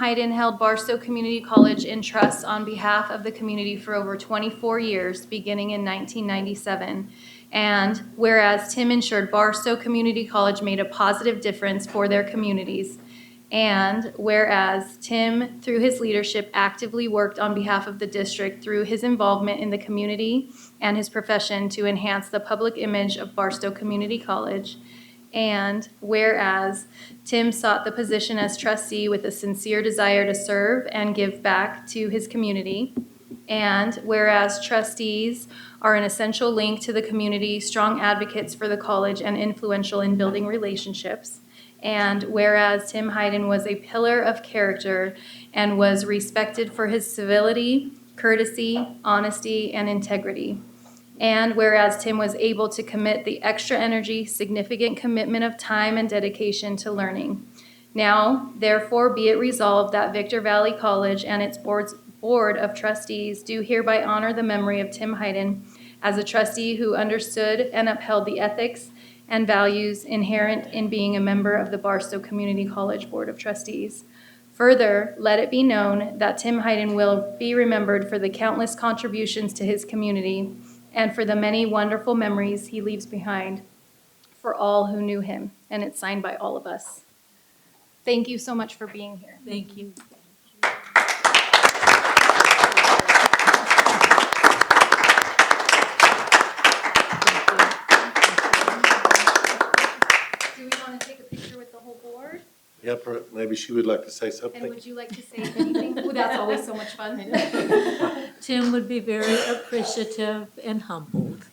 Hayden held Barstow Community College in trust on behalf of the community for over 24 years, beginning in 1997. And whereas Tim ensured Barstow Community College made a positive difference for their communities, and whereas Tim, through his leadership, actively worked on behalf of the district through his involvement in the community and his profession to enhance the public image of Barstow Community College, and whereas Tim sought the position as trustee with a sincere desire to serve and give back to his community, and whereas trustees are an essential link to the community, strong advocates for the college, and influential in building relationships, and whereas Tim Hayden was a pillar of character and was respected for his civility, courtesy, honesty, and integrity. And whereas Tim was able to commit the extra energy, significant commitment of time and dedication to learning. Now, therefore, be it resolved that Victor Valley College and its board of trustees do hereby honor the memory of Tim Hayden as a trustee who understood and upheld the ethics and values inherent in being a member of the Barstow Community College Board of Trustees. Further, let it be known that Tim Hayden will be remembered for the countless contributions to his community and for the many wonderful memories he leaves behind for all who knew him. And it's signed by all of us. Thank you so much for being here. Thank you. Do we want to take a picture with the whole board? Yep, or maybe she would like to say And something. would you like to say anything? Oh, that's always so much fun. Tim would be very appreciative and humbled.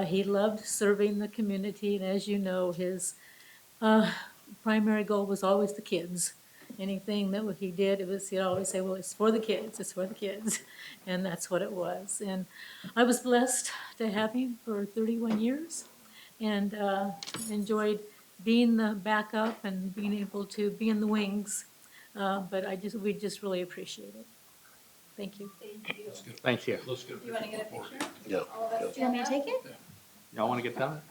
He loved serving the community, and as you know, his primary goal was always the kids. Anything that he did, he'd always say, well, it's for the kids, it's for the kids. And that's what it was. And I was blessed to have him for 31 years and enjoyed being the backup and being able to be in the wings. But we just really appreciate it. Thank you. Thank you. Do you want to get a picture? Yeah. All of us do you want me to take it? Y'all want to get that?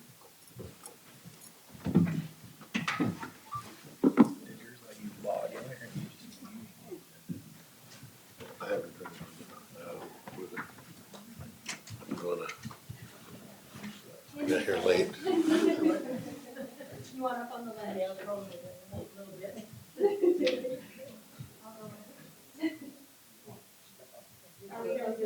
I haven't heard with it. I'm gonna get here late. You want up on the ledge? Are we going to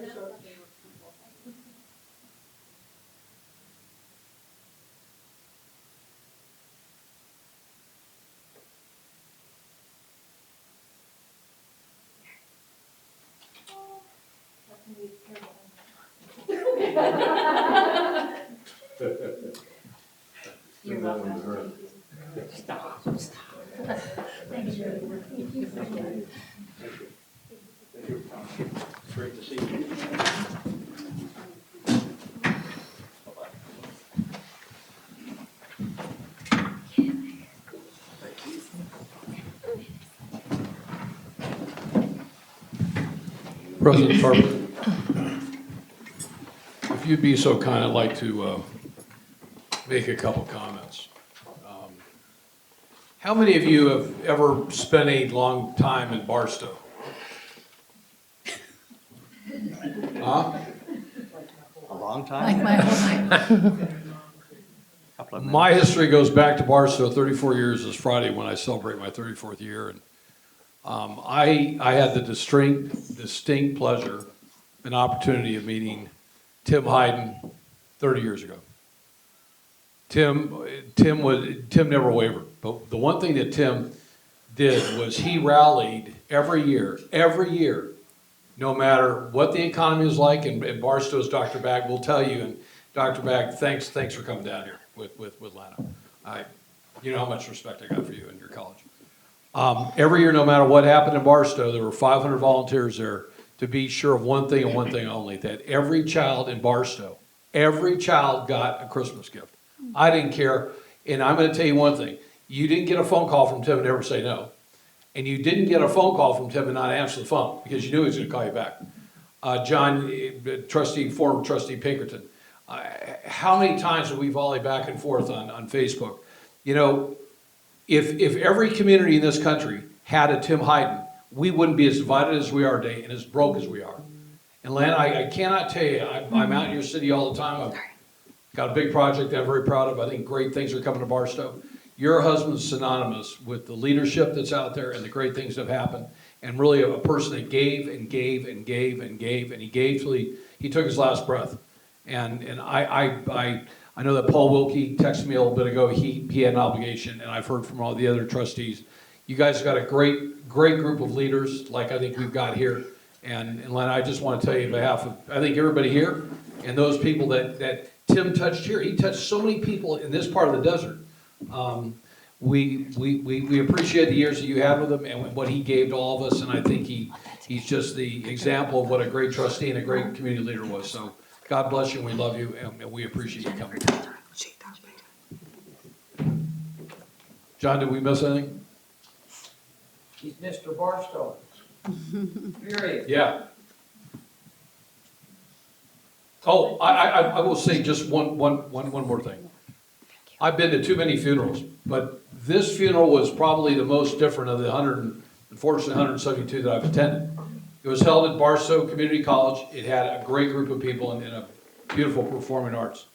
You're welcome. Stop. Thank you. Great to see you. President Tarver, if you'd be so kind, I'd like to make a couple comments. How many of you have ever spent a long time in Barstow? Huh? A long time? my whole life. Couple of My history goes back to Barstow 34 years this Friday when I celebrate my 34th year. And I had the distinct pleasure and opportunity of meeting Tim Hayden 30 years ago. Tim never wavered. But the one thing that Tim did was he rallied every year, no matter what the economy is like. And Barstow's Dr. Bagg will tell you. And Dr. Bagg, thanks for coming down here with Lana. You know how much respect I got for you and your college. Every year, no matter what happened in Barstow, there were 500 volunteers there to be sure of one thing and one thing only, that every child in Barstow, every child got a Christmas gift. I didn't care. And I'm going to tell you one thing. You didn't get a phone call from Tim and never say no. And you didn't get a phone call from Tim and not answer the phone because you knew he was going to call you back. John, former trustee Pinkerton, how many times have we volleyed back and forth on Facebook? You know, if every community in this country had a Tim Hayden, we wouldn't be as divided as we are today and as broke as we are. And Len, I cannot tell you, I'm out in your city all the time. I've got a big project that I'm very proud of. I think great things are coming to Barstow. Your husband's synonymous with the leadership that's out there and the great things that have happened. And really a person that gave and gave and gave and gave, and he gave till he took his last breath. And I know that Paul Wilkie texted me a little bit ago, he had an obligation, and I've heard from all the other trustees. You guys got a great group of leaders, like I think we've got here. And Len, I just want to tell you on behalf of, I think everybody here, and those people that Tim touched here, he touched so many people in this part of the desert. We appreciate the years that you had with him and what he gave to all of us, and I think he's just the example of what a great trustee and a great community leader was. So God bless you, and we love you, and we appreciate you coming. John, did we miss anything? He's Mr. Barstow. Period. Yeah. Oh, I will say just one more thing. I've been to too many funerals, but this funeral was probably the most different of the unfortunately 172 that I've attended. It was held at Barstow Community College. It had a great group of people and a beautiful performing arts.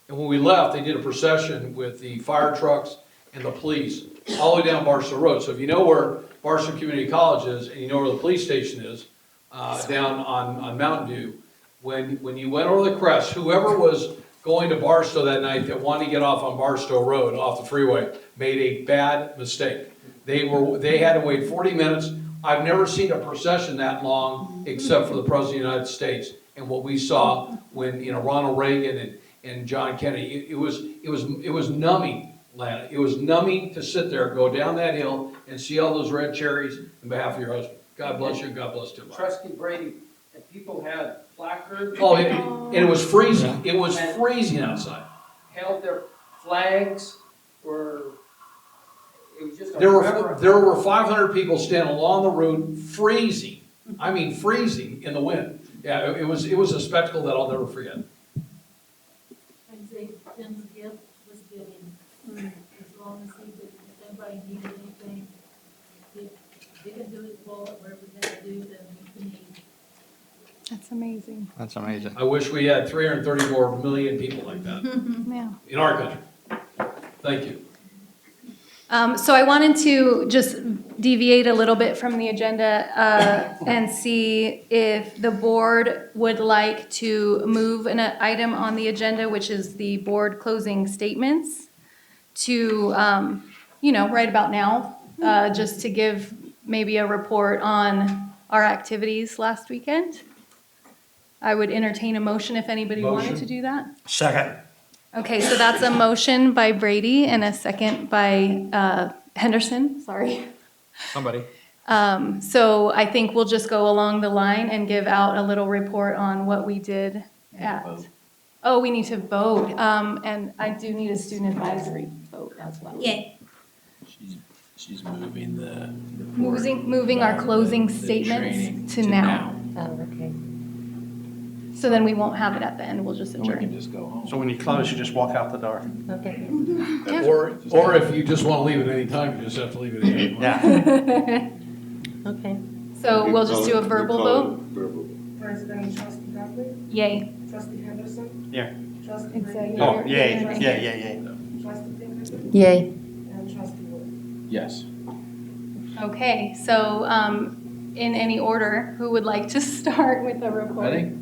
And when we left, they did a procession with the fire trucks and the police all the way down Barstow Road. So if you know where Barstow Community College is and you know where the police station is, down on Mountain View, when you went over the crest, whoever was going to Barstow that night that wanted to get off on Barstow Road, off the freeway, made a bad mistake. They had to wait 40 minutes. I've never seen a procession that long except for the President of the United States and what we saw when, Ronald Reagan and John Kennedy. It was numbing, Lana. It was numbing to sit there, go down that hill and see all those red cherries on behalf of your husband. God bless you, and God bless Tim. Trustee Brady, if people had placards. Oh, and it was freezing. It was freezing outside. Held their flags, it was just a There reverence. were 500 people standing along the road, freezing. I mean, freezing in the wind. Yeah, it was a spectacle that I'll never forget. I'd say Tim's gift was giving, as long as he did, if anybody needed anything, he didn't do his wallet, whatever he had to do, then he needed. That's amazing. That's amazing. I wish we had 334 million people like that Yeah. in our country. Thank you. So I wanted to just deviate a little bit from the agenda and see if the board would like to move an item on the agenda, which is the board closing statements, to, right about now, just to give maybe a report on our activities last weekend. I would entertain a motion if anybody wanted to do that. Second. Okay, so that's a motion by Brady and a second by Henderson, sorry. Somebody. So I think we'll just go along the line and give out a little report on what we did at. Oh, we need to vote, and I do need a student advisory vote as well. Yay. She's moving the. Moving our closing the statements training to now. Oh, okay. So then we won't have it at the end, we'll just And we can adjourn. just go home. So when you close, you just walk out the door. Okay. Yeah. Or if you just want to leave at any time, you just have to leave at any time. Yeah. Okay. So we'll just do a verbal vote? President Trustee Dudley, Yay. Trustee Henderson, Yeah. Trustee Brady, Oh, yay. Trustee Pinkerton, Yay. and Trustee Wood. Yes. Okay, so in any order, who would like to start with the report? I think,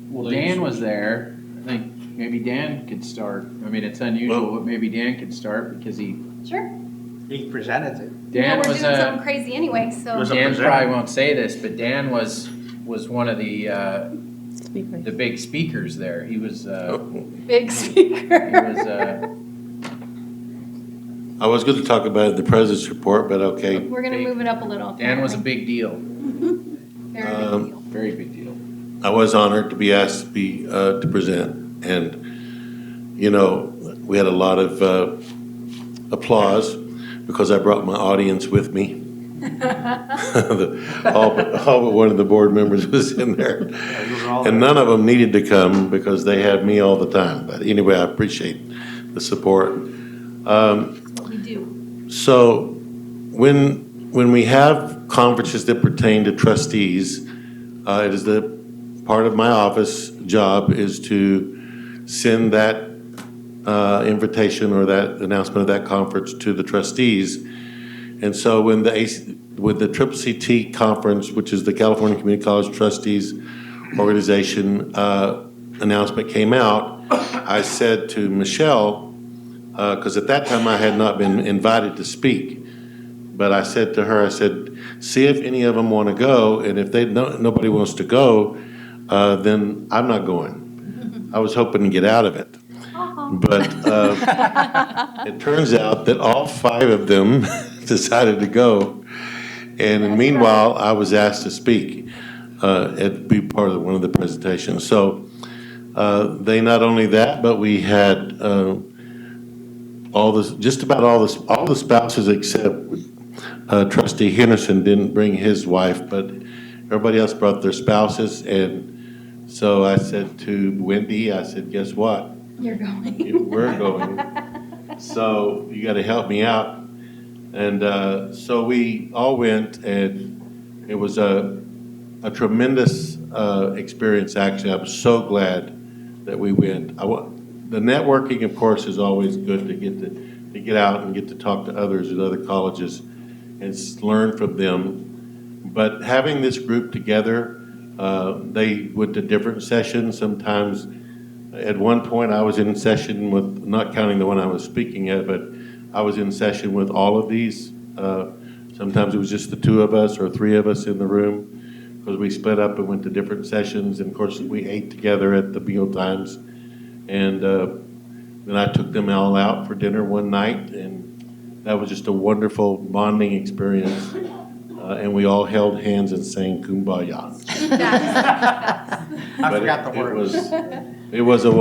well, Dan was there. I think maybe Dan could start. I mean, it's unusual, but maybe Dan could start because Sure. He presented it. Yeah, Dan we're was doing a, something crazy anyway, so. Was a Dan presenter. probably won't say this, but Dan was one of the big speakers there. He was, Big speaker. I was going to talk about the president's report, but okay. We're gonna move it up a little. Dan was a big deal, Very big deal. very big deal. I was honored to be asked to present, and we had a lot of applause because I brought my audience with me. all but one of the board members was in there, and none of them needed to come because they have me all the time. But anyway, I appreciate the support. We do. So when we have conferences that pertain to trustees. It is the part of my office job is to send that invitation or that announcement of that conference to the trustees. And so when the CCCT conference, which is the California Community College Trustees Organization, announcement came out, I said to Michelle, because at that time I had not been invited to speak, but I said to her, I said, see if any of them want to go, and if nobody wants to go, then I'm not going. I was hoping to get out of it. But it turns out that all 5 of them decided to go. And meanwhile, I was asked to speak and be part of one of the presentations. So they not only that, but we had just about all the spouses except Trustee Henderson didn't bring his wife, but everybody else brought their spouses. And so I said to Wendy, I said, guess what? You're going. We're going. So you got to help me out. And so we all went, and it was a tremendous experience, actually. I'm so glad that we went. The networking, of course, is always good to get out and get to talk to others at other colleges and learn from them. But having this group together, they went to different sessions. Sometimes, at one point, I was in session with, not counting the one I was speaking at, but I was in session with all of these. Sometimes it was just the 2 of us or 3 of us in the room, because we split up and went to different sessions. And of course, we ate together at the meal times. And then I took them all out for dinner one night, and that was just a wonderful bonding experience. And we all held hands and sang Kumbaya. I forgot the words. It was a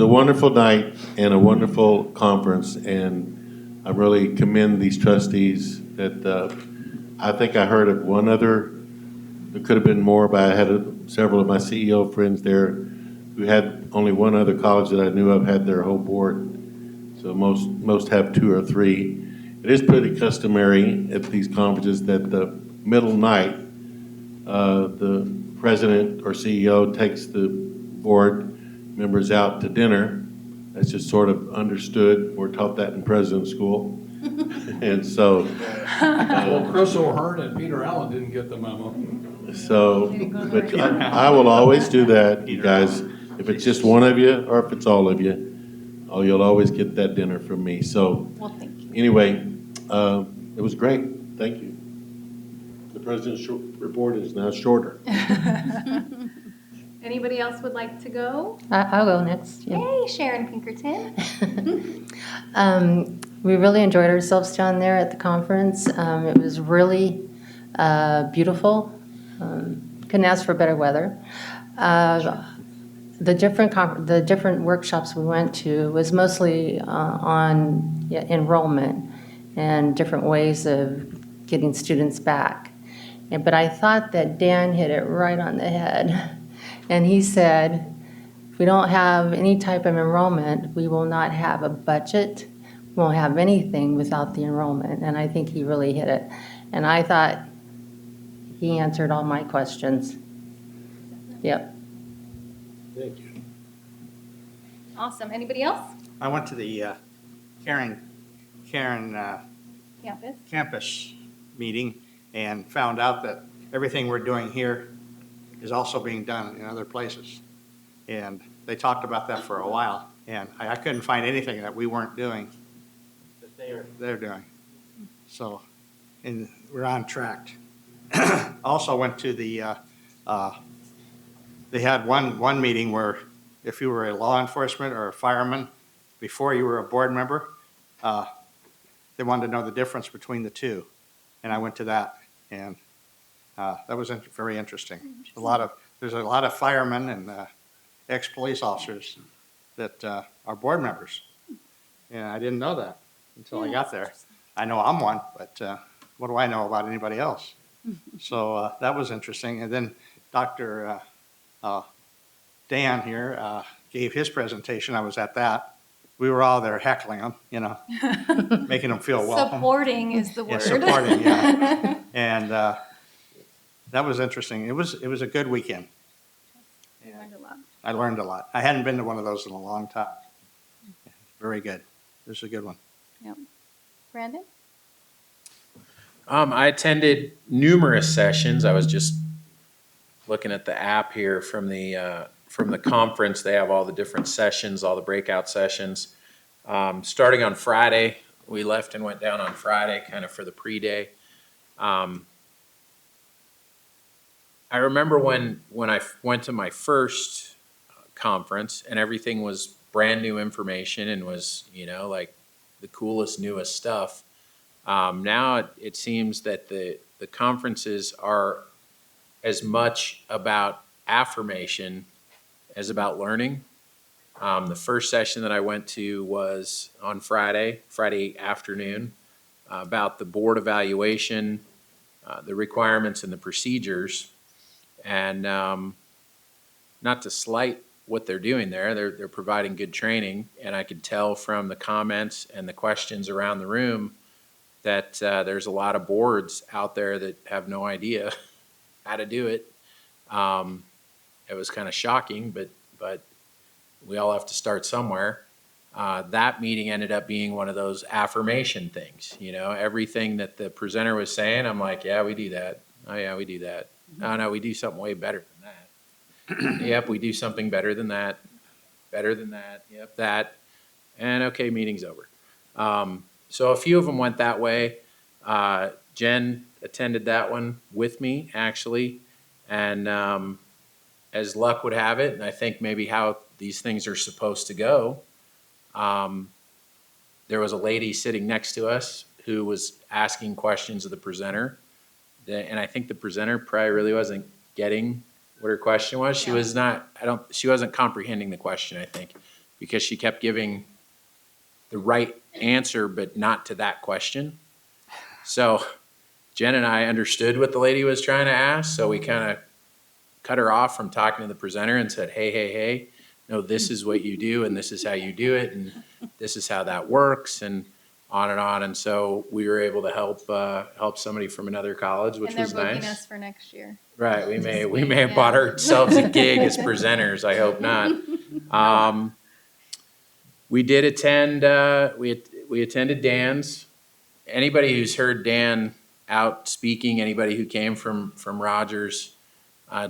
wonderful night and a wonderful conference, and I really commend these trustees that I think I heard of one other. There could have been more, but I had several of my CEO friends there who had only one other college that I knew of had their whole board. So most have 2 or 3. It is pretty customary at these conferences that the middle night, the president or CEO takes the board members out to dinner. That's just sort of understood. We're taught that in president school. And so. Well, Chris O'Hearn and Peter Allen didn't get the memo. So, but I will always do that, you guys. If it's just one of you or if it's all of you, you'll always get that dinner from me. So, Well, thank you. anyway, it was great. Thank you. The president's report is now shorter. Anybody else would like to go? I'll go next. Yeah. Hey, Sharon Pinkerton. We really enjoyed ourselves down there at the conference. It was really beautiful. Couldn't ask for better weather. The different workshops we went to was mostly on enrollment and different ways of getting students back. But I thought that Dan hit it right on the head. And he said, if we don't have any type of enrollment, we will not have a budget. We won't have anything without the enrollment. And I think he really hit it. And I thought he answered all my questions. Yep. Thank you. Awesome. Anybody else? I went to the Caring Campus. campus meeting and found out that everything we're doing here is also being done in other places. And they talked about that for a while, and I couldn't find anything that we weren't doing that they're doing. So, and we're on track. Also went to the, they had one meeting where if you were a law enforcement or a fireman before you were a board member, they wanted to know the difference between the two. And I went to that, and that was very interesting. There's a lot of firemen and ex-police officers that are board members. And I didn't know that until I got there. I know I'm one, but what do I know about anybody else? So that was interesting. And then Dr. Dan here gave his presentation. I was at that. We were all there heckling him, making them feel welcome. Supporting is the word. Yeah, supporting, yeah. And that was interesting. It was a good weekend. I learned a lot. I learned a lot. I hadn't been to one of those in a long time. Very good. It was a good one. Yep. Brandon? I attended numerous sessions. I was just looking at the app here from the conference. They have all the different sessions, all the breakout sessions. Starting on Friday, we left and went down on Friday, kind of for the pre-day. I remember when I went to my first conference and everything was brand new information and was, like the coolest, newest stuff. Now it seems that the conferences are as much about affirmation as about learning. The first session that I went to was on Friday afternoon, about the board evaluation, the requirements and the procedures. And not to slight what they're doing there, they're providing good training. And I could tell from the comments and the questions around the room that there's a lot of boards out there that have no idea how to do it. It was kind of shocking, but we all have to start somewhere. That meeting ended up being one of those affirmation things. Everything that the presenter was saying, I'm like, yeah, we do that. Oh yeah, we do that. Oh no, we do something way better than that. Yep, we do something better than that. Better than that. Yep, that. And okay, meeting's over. So a few of them went that way. Jen attended that one with me, actually. And as luck would have it, and I think maybe how these things are supposed to go, there was a lady sitting next to us who was asking questions of the presenter. And I think the presenter probably really wasn't getting what her question was. She was not, she wasn't comprehending the question, I think, because she kept giving the right answer, but not to that question. So Jen and I understood what the lady was trying to ask. So we kind of cut her off from talking to the presenter and said, hey, no, this is what you do and this is how you do it and this is how that works and on and on. And so we were able to help somebody from another college, which was And they're booking nice. us for next year. Right, we may have bought ourselves a gig as presenters. I hope not. We did attend. We attended Dan's. Anybody who's heard Dan out speaking, anybody who came from Rogers'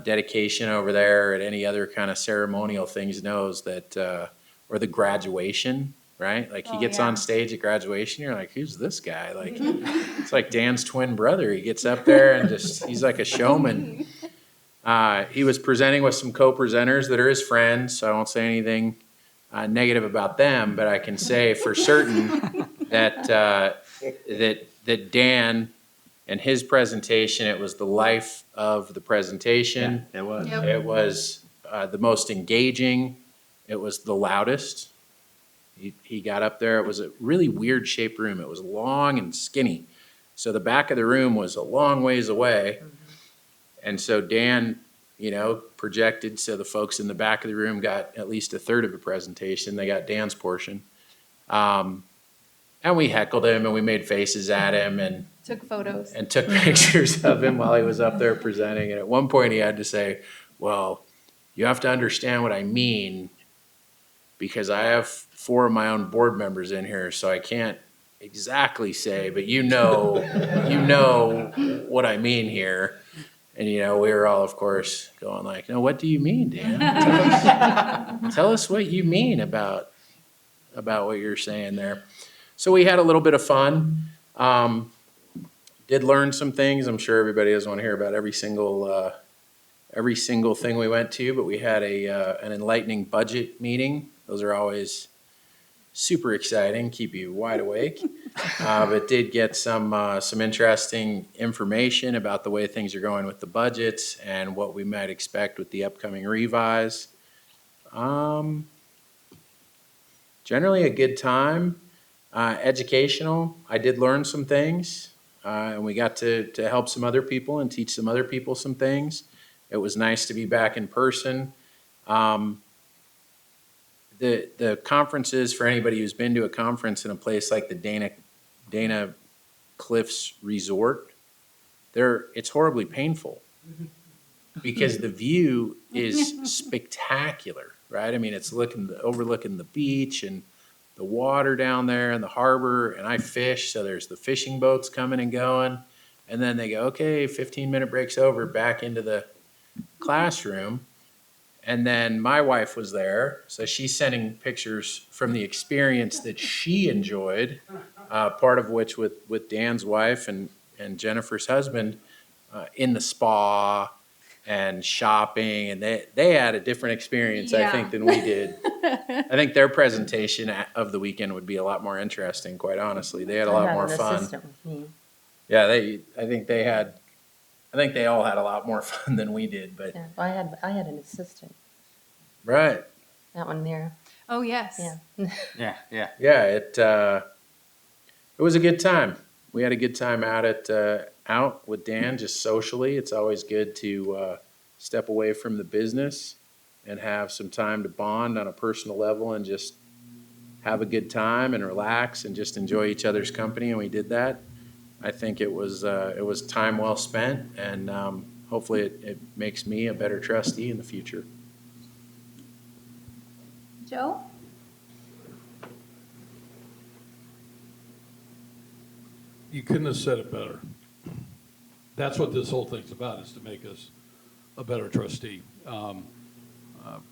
dedication over there at any other kind of ceremonial things knows that, or the graduation. Right? Like he gets on stage at graduation, you're like, who's this guy? Like, it's like Dan's twin brother. He gets up there and he's like a showman. He was presenting with some co-presenters that are his friends, so I won't say anything negative about them, but I can say for certain that Dan and his presentation, it was the life of the presentation. It was. Yep. It was the most engaging. It was the loudest. He got up there. It was a really weird shaped room. It was long and skinny. So the back of the room was a long ways away. And so Dan, projected so the folks in the back of the room got at least a third of the presentation. They got Dan's portion. And we heckled him and we made faces at him and Took photos. and took pictures of him while he was up there presenting. And at one point he had to say, well, you have to understand what I mean because I have 4 of my own board members in here, so I can't exactly say, but you know what I mean here. And, we were all, of course, going like, no, what do you mean, Dan? Tell us what you mean about what you're saying there. So we had a little bit of fun. Did learn some things. I'm sure everybody doesn't want to hear about every single thing we went to, but we had an enlightening budget meeting. Those are always super exciting, keep you wide awake. But did get some interesting information about the way things are going with the budgets and what we might expect with the upcoming revise. Generally a good time. Educational. I did learn some things, and we got to help some other people and teach some other people some things. It was nice to be back in person. The conferences, for anybody who's been to a conference in a place like the Dana Cliffs Resort, it's horribly painful. because the view is spectacular, right? I mean, it's overlooking the beach and the water down there and the harbor, and I fish, so there's the fishing boats coming and going. And then they go, okay, 15-minute break's over, back into the classroom. And then my wife was there, so she's sending pictures from the experience that she enjoyed, part of which with Dan's wife and Jennifer's husband, in the spa and shopping, and they had a different experience, I think, than we did. I think their presentation of the weekend would be a lot more interesting, quite honestly. They had a lot more an fun. assistant with me. Yeah, I think they all had a lot more fun than we did, but, Yeah, I had an assistant, right. that one there, Oh, yes. yeah. Yeah. Yeah, it was a good time. We had a good time out with Dan, just socially. It's always good to step away from the business and have some time to bond on a personal level and just have a good time and relax and just enjoy each other's company. And we did that. I think it was time well spent, and hopefully it makes me a better trustee in the future. Joe? You couldn't have said it better. That's what this whole thing's about, is to make us a better trustee.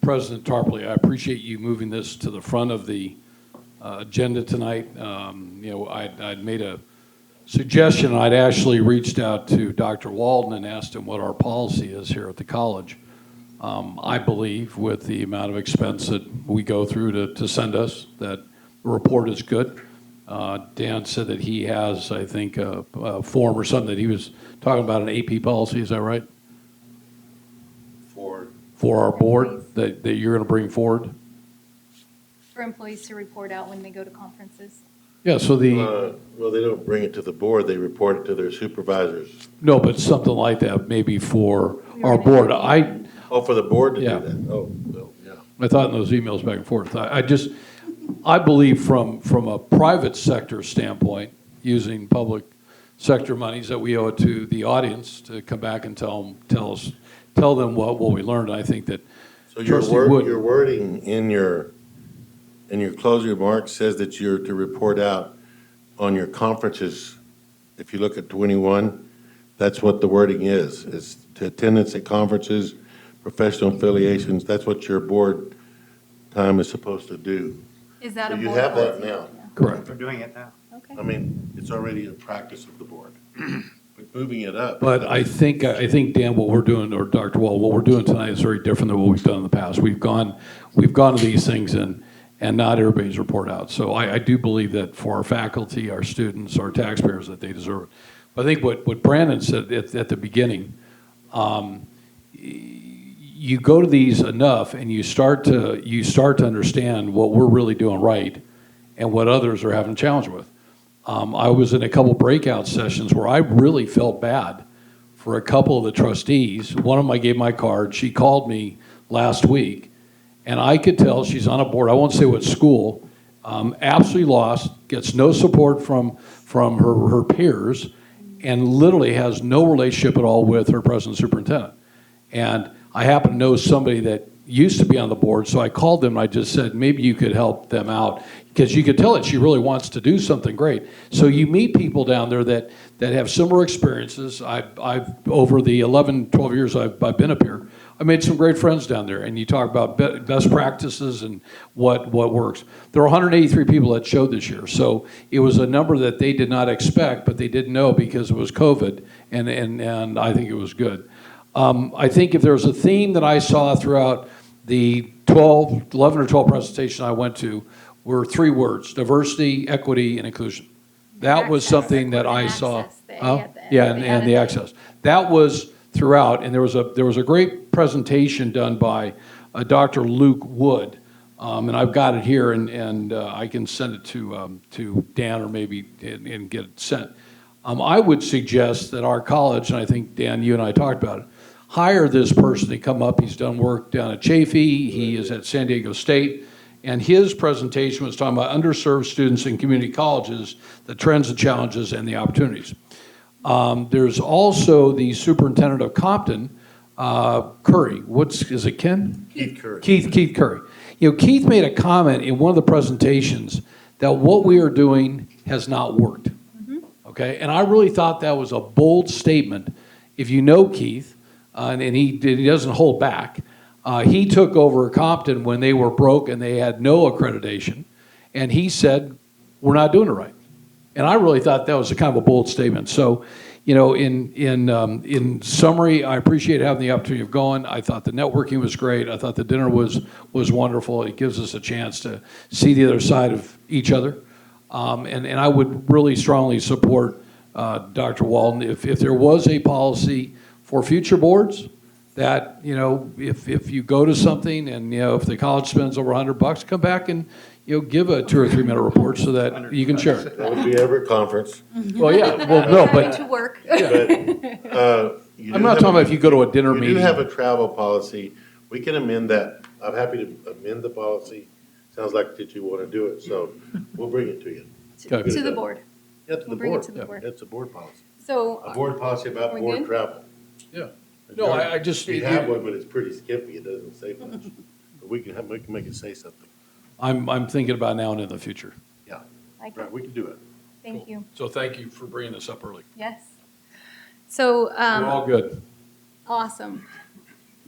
President Tarpley, I appreciate you moving this to the front of the agenda tonight. I'd made a suggestion. I'd actually reached out to Dr. Walden and asked him what our policy is here at the college. I believe with the amount of expense that we go through to send us, that the report is good. Dan said that he has, I think, a form or something that he was talking about, an AP policy, is that right? For our board that you're going to bring forward? For employees to report out when they go to conferences. Yeah, so Well, they don't bring it to the board, they report it to their supervisors. no, but something like that maybe for our board. Oh, for the board to do Yeah. that? Oh, well, yeah. I thought in those emails back and forth, I believe from a private sector standpoint, using public sector monies, that we owe it to the audience to come back and tell them what we learned. I think that So your Trustee Wood- your wording in your closing remarks says that you're to report out on your conferences. If you look at 21, that's what the wording is to attendance at conferences, professional affiliations. That's what your board time is supposed to do. Is that So a you board have that policy? now. correct. We're doing it now. Okay. I mean, it's already a practice of the board. But moving it up. But I think, Dan, what we're doing, or Dr. Wall, what we're doing tonight is very different than what we've done in the past. We've gone to these things and not everybody's report out. So I do believe that for our faculty, our students, our taxpayers, that they deserve it. But I think what Brandon said at the beginning, you go to these enough and you start to understand what we're really doing right and what others are having a challenge with. I was in a couple breakout sessions where I really felt bad for a couple of the trustees. One of them, I gave my card. She called me last week, and I could tell she's on a board, I won't say what school, absolutely lost, gets no support from her peers, and literally has no relationship at all with her president superintendent. And I happen to know somebody that used to be on the board, so I called them and I just said, maybe you could help them out, because you could tell that she really wants to do something great. So you meet people down there that have similar experiences. I've over the 11, 12 years I've been up here, I made some great friends down there, and you talk about best practices and what works. There are 183 people that showed this year, so it was a number that they did not expect, but they didn't know because it was COVID, and I think it was good. I think if there was a theme that I saw throughout the 11 or 12 presentations I went to, were 3 words: diversity, equity, and inclusion. That was something that I saw. And the access. That was throughout, and there was a great presentation done by Dr. Luke Wood, and I've got it here, and I can send it to Dan or maybe and get it sent. I would suggest that our college, and I think Dan, you and I talked about it, hire this person to come up. He's done work down at Chaffey. He is at San Diego State. And his presentation was talking about underserved students in community colleges, the trends and challenges and the opportunities. There's also the superintendent of Compton, Curry. Is it Ken? Keith Curry. Keith Curry. You know, Keith made a comment in one of the presentations that what we are doing has not worked. Okay, and I really thought that was a bold statement. If you know Keith, and he doesn't hold back, he took over Compton when they were broke and they had no accreditation, and he said, "We're not doing it right." And I really thought that was a kind of a bold statement. So, you know, in summary, I appreciate having the opportunity of going. I thought the networking was great. I thought the dinner was wonderful. It gives us a chance to see the other side of each other. And I would really strongly support Dr. Walton if there was a policy for future boards that, you know, if you go to something and, you know, if the college spends over $100, come back and, you know, give a 2 or 3 minute report so that you can share it. That would be every conference. Well, yeah, well, no, Going but to work. But, I'm not talking about if you go to a dinner We do meeting. have a travel policy. We can amend that. I'm happy to amend the policy. Sounds like that you want to do it, so we'll bring it to you. Okay. To the board. Yeah, to the We'll bring it board. to the board. It's a board policy. So, A board policy about we board good? travel. Yeah. No, I just, We have one, but it's pretty skimpy. It doesn't say much. But we can make it say something. I'm thinking about now and in the future. Yeah, like, right, we can do it. thank you. So thank you for bringing this up early. Yes. So, We're all good. awesome.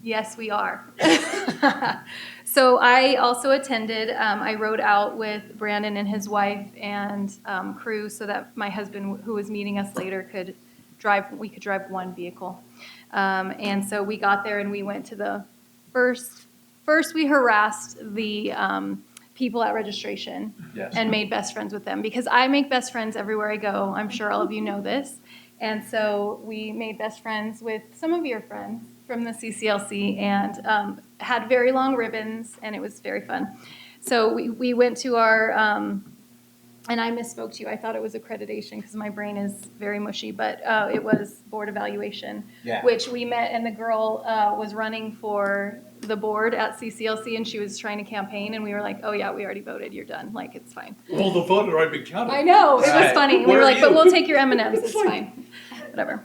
Yes, we are. So I also attended, I rode out with Brandon and his wife and crew so that my husband, who was meeting us later, we could drive one vehicle. And so we got there and we went to the first we harassed the people at registration and made best friends with them because I make best friends everywhere I go. I'm sure all of you know this. And so we made best friends with some of your friends from the CCLC and had very long ribbons, and it was very fun. So we went to our, and I misspoke to you, I thought it was accreditation because my brain is very mushy, but it was board evaluation, which we met, and the girl was running for the board at CCLC, and she was trying to campaign, and we were like, oh yeah, we already voted, you're done, like, it's fine. Well, the vote had already been counted. I know, it was Right. funny. We Where were are like, but you? we'll take your M&Ms, it's fine. Whatever.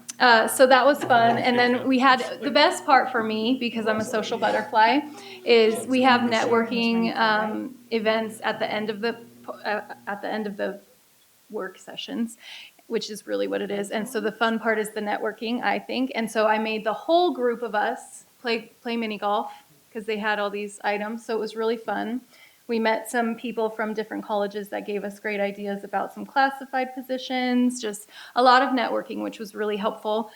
So that was fun. And then we had, the best part for me, because I'm a social butterfly, is we have networking events at the end of the work sessions, which is really what it is. And so the fun part is the networking, I think. And so I made the whole group of us play mini golf because they had all these items. So it was really fun. We met some people from different colleges that gave us great ideas about some classified positions, just a lot of networking, which was really helpful.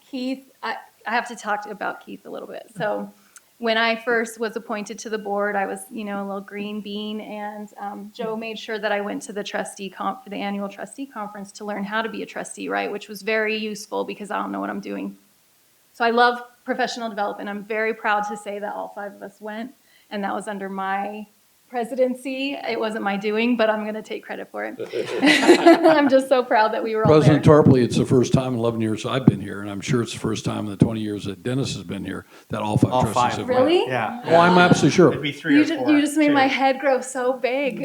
Keith, I have to talk about Keith a little bit. So when I first was appointed to the board, I was, a little green bean, and Joe made sure that I went to the the annual trustee conference to learn how to be a trustee, right, which was very useful because I don't know what I'm doing. So I love professional development. I'm very proud to say that all 5 of us went, and that was under my presidency. It wasn't my doing, but I'm going to take credit for it. I'm just so proud that we were all there. President Tarpley, it's the first time in 11 years I've been here, and I'm sure it's the first time in the 20 years that Dennis has been here that all 5 All trustees 5. have met. Really? Yeah. Oh, I'm absolutely sure. It'd be 3 You or just, 4. you just made my Two. head grow so big.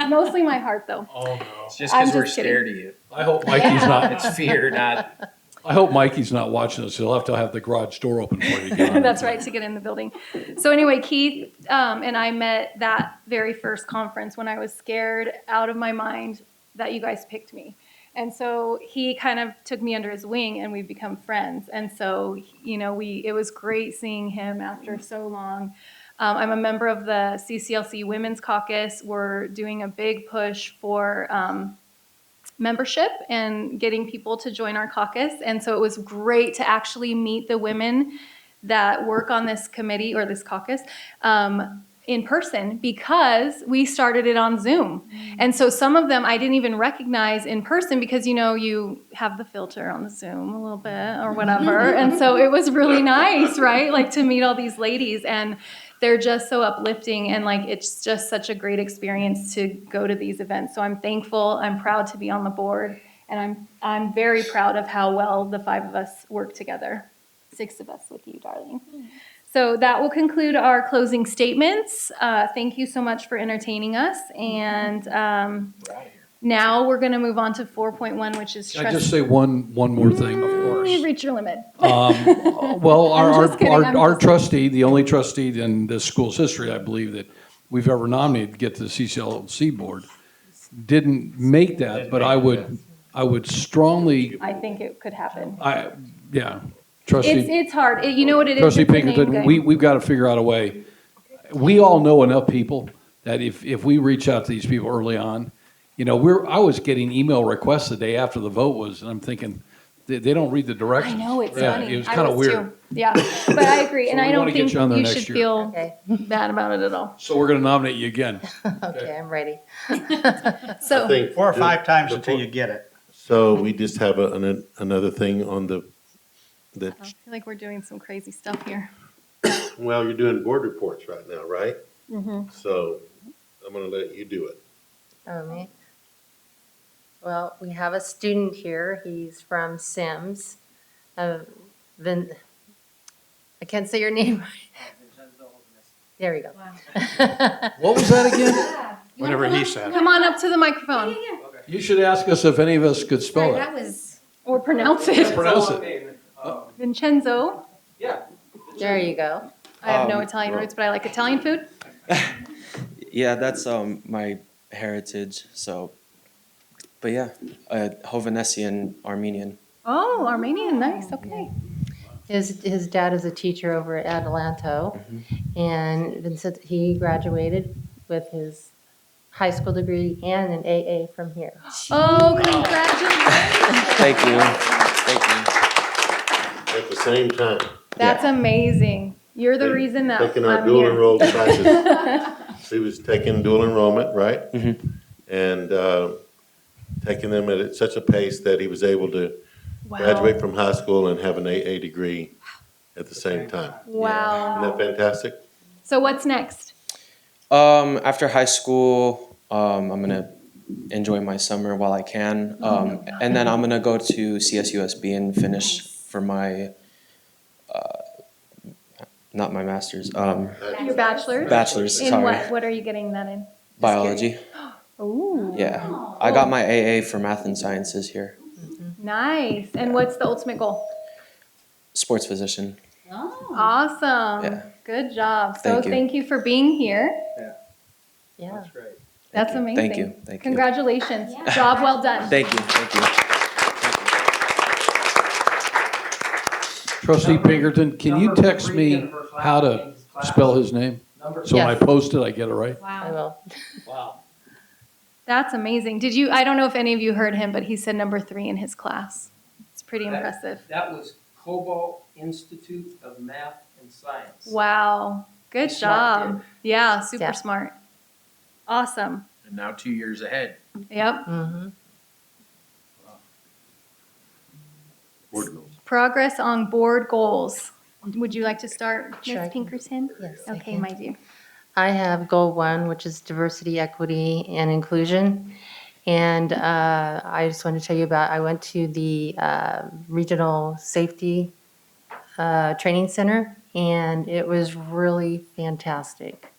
Mostly my heart, though. Oh, no. It's just I'm because we're just kidding. scared of you. I hope Mikey's not, It's fear, not. I hope Mikey's not watching this. He'll have to have the garage door open for you to get on. That's right, to get in the building. So anyway, Keith and I met that very first conference when I was scared out of my mind that you guys picked me. And so he kind of took me under his wing, and we've become friends. And so, it was great seeing him after so long. I'm a member of the CCLC Women's Caucus. We're doing a big push for membership and getting people to join our caucus. And so it was great to actually meet the women that work on this committee or this caucus in person, because we started it on Zoom. And so some of them I didn't even recognize in person because, you have the filter on the Zoom a little bit or whatever. And so it was really nice, right? Like to meet all these ladies, and they're just so uplifting, and it's just such a great experience to go to these events. So I'm thankful, I'm proud to be on the board, and I'm very proud of how well the 5 of us work together. 6 of us with you, darling. So that will conclude our closing statements. Thank you so much for entertaining us, and Now we're going to move on to 4.1, which is Can I just say one more thing? You've reached your limit. Well, I'm just kidding, I'm our just- trustee, the only trustee in this school's history, I believe, that we've ever nominated to get to the CCLC board, didn't make that, but I would strongly, I think it could happen. yeah, trustee. It's hard. You know what it is? Trustee It's a name Pinkerton, game. we've got to figure out a way. We all know enough people that if we reach out to these people early on, I was getting email requests the day after the vote was, and I'm thinking, they don't read the I directions. know, it's Yeah, funny. It was I kind of was weird. too. Yeah, but I agree, and So I we don't wanna get think you on there you next should year. feel Okay, bad about it at all. So we're going to nominate you again. okay, I'm ready. I So, think 4 or 5 times the- until you get it. So we just have another thing on the, I feel like we're doing some crazy stuff here. well, you're doing board reports right now, right? Mm-hmm. So I'm gonna let you do it. Oh, me? Well, we have a student here. He's from Sims. Then, I can't say your name. There we go. What was that again? Whatever he said. Come on up to the microphone You should ask us if any of us could spell Sorry, that. that was, or pronounce it. Pronounce it. Vincenzo. There you go. I have no Italian roots, but I like Italian food. Yeah, that's my heritage. So, but yeah, Hovhanessian Armenian. Oh, Armenian, nice. Okay. His dad is a teacher over at Atalanto, and Vincent, he graduated with his high school degree and an AA from here. Oh, congratulations! Thank you, thank you. At the same time. That's amazing. You're the reason that Taking our I'm dual here. enrolled classes. She was taking dual enrollment, right? Mhm. And taking them at such a pace that he was able to graduate from high school and have an AA degree at the same time. Wow. Isn't that fantastic? So what's next? After high school, I'm gonna enjoy my summer while I can, and then I'm gonna go to CSUSB and finish for my, not my master's, Your bachelor's? bachelor's. In Sorry, what? What are you getting that in? biology. Ooh. Yeah, I got my AA for math and sciences here. Nice. And what's the ultimate goal? Sports physician. Awesome. Yeah. Good job. So Thank you. thank you for being here. Yeah. That's you. amazing. Thank you, thank you. Congratulations. Job well done. Thank you, thank you. Trustee Pinkerton, can you text me how to spell his name? So when I Yes. post it, I get it right? I will. That's amazing. I don't know if any of you heard him, but he said number 3 in his class. It's pretty impressive. That was Cobalt Institute of Math and Science. Wow. Good Smart job. Yeah, super Yeah. smart. Awesome. And now 2 years ahead. Yep. Mm-hmm. Board goals. Progress on board goals. Would you like to start, Sure, I Ms. can. Pinkerton? Yes, I Okay, can. my dear. I have goal 1, which is diversity, equity, and inclusion. And I just want to tell you about, I went to the Regional Safety Training Center, and it was really fantastic.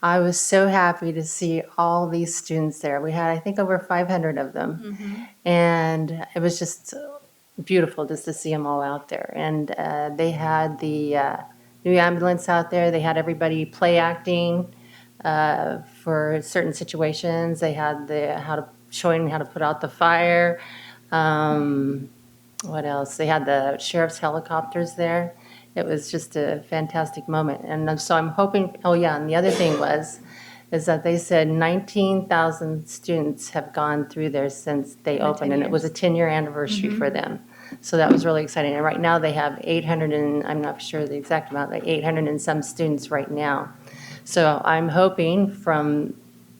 I was so happy to see all these students there. We had, I think, over 500 of them. And it was just beautiful just to see them all out there. And they had the new ambulance out there. They had everybody play acting for certain situations. They had showing how to put out the fire. What else? They had the sheriff's helicopters there. It was just a fantastic moment. And so I'm hoping, oh yeah, and the other thing is that they said 19,000 students have gone through there since they opened, and it was a 10-year anniversary for them. So that was really exciting. And right now they have 800 and, I'm not sure the exact amount, like 800 and some students right now. So I'm hoping from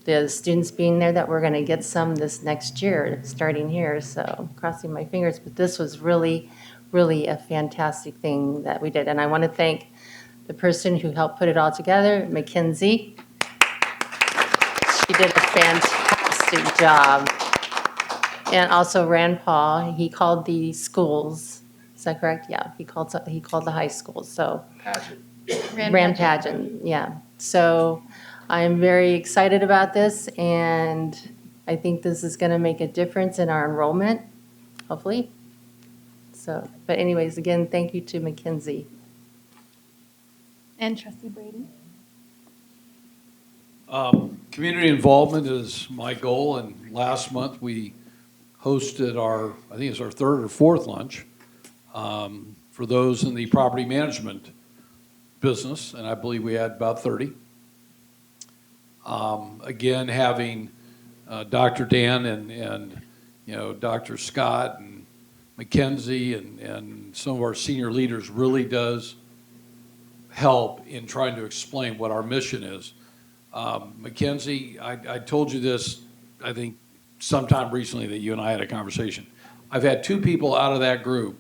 the students being there that we're going to get some this next year, starting here. So crossing my fingers, but this was really, really a fantastic thing that we did. And I want to thank the person who helped put it all together, Mackenzie. She did a fantastic job. And also Rand Paul, he called the schools, is that correct? Yeah, he called the high schools, so. Rand Pageant, yeah. So I'm very excited about this, and I think this is going to make a difference in our enrollment, hopefully. So, but anyways, again, thank you to Mackenzie. And Trustee Brady? Community involvement is my goal, and last month we hosted I think it's our third or fourth lunch for those in the property management business, and I believe we had about 30. Again, having Dr. Dan and Dr. Scott and Mackenzie and some of our senior leaders really does help in trying to explain what our mission is. Mackenzie, I told you this, I think, sometime recently that you and I had a conversation. I've had two people out of that group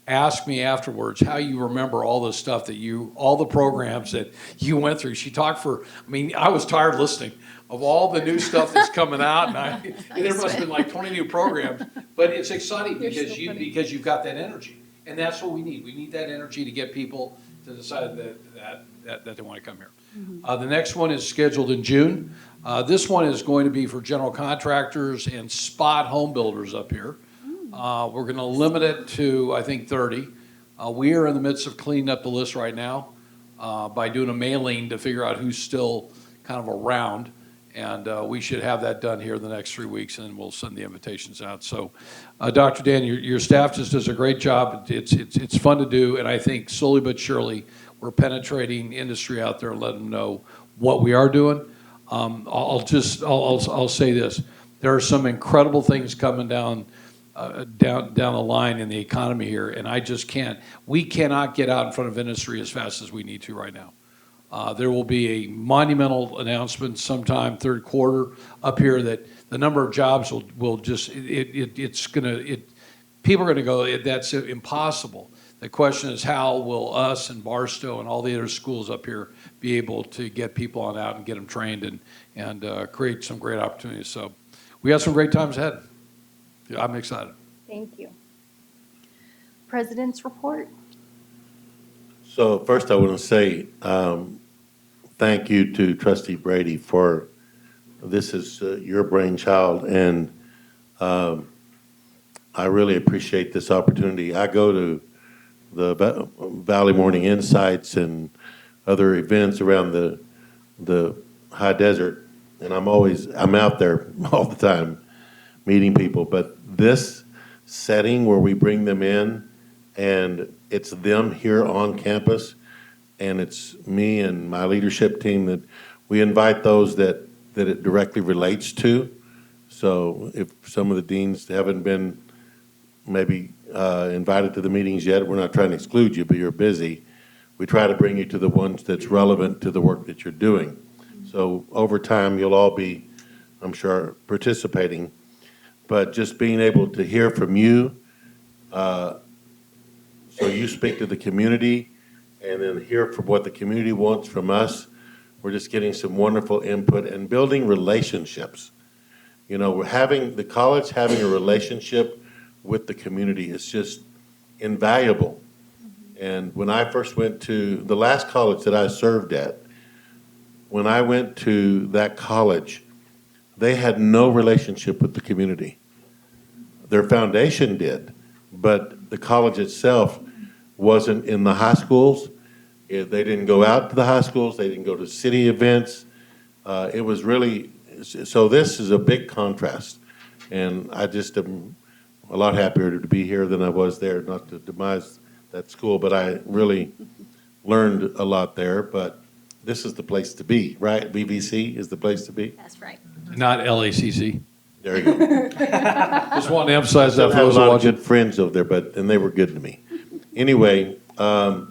ask me afterwards how you remember all the stuff all the programs that you went through. She talked I was tired listening of all the new stuff that's coming out, and there must have been like 20 new programs, but it's exciting because you've got that energy, and that's what we need. We need that energy to get people to decide that they want to come here. The next one is scheduled in June. This one is going to be for general contractors and spot home builders up here. We're going to limit it to, I think, 30. We are in the midst of cleaning up the list right now by doing a mailing to figure out who's still kind of around. And we should have that done here in the next 3 weeks, and then we'll send the invitations out. So, Dr. Dan, your staff just does a great job. It's fun to do, and I think slowly but surely we're penetrating industry out there and letting them know what we are doing. I'll say this: there are some incredible things coming down the line in the economy here, and we cannot get out in front of industry as fast as we need to right now. There will be a monumental announcement sometime third quarter up here that the number of jobs will just, people are gonna go, that's impossible. The question is, how will us and Barstow and all the other schools up here be able to get people on out and get them trained and create some great opportunities. So we got some great times ahead. Yeah, I'm excited. Thank you. President's report. So first I want to say thank you to Trustee Brady for, this is your brainchild, and I really appreciate this opportunity. I go to the Valley Morning Insights and other events around the high desert, and I'm out there all the time meeting people, but this setting where we bring them in and it's them here on campus, and it's me and my leadership team that we invite those that it directly relates to. So if some of the deans haven't been maybe invited to the meetings yet, we're not trying to exclude you, but you're busy. We try to bring you to the ones that's relevant to the work that you're doing. So over time, you'll all be, I'm sure, participating. But just being able to hear from you, so you speak to the community and then hear from what the community wants from us. We're just getting some wonderful input and building relationships. You know, the college having a relationship with the community is just invaluable. And when I first went to the last college that I served at, when I went to that college, they had no relationship with the community. Their foundation did, but the college itself wasn't in the high schools. They didn't go out to the high schools. They didn't go to city events. It was really, so this is a big contrast. And I just am a lot happier to be here than I was there, not to demise that school, but I really learned a lot there. But this is the place to be, right? VVC is the place to be. That's right. Not LACC. There you go. Just want to emphasize that I for have a those lot of watching. good friends over there, and they were good to me. Anyway, the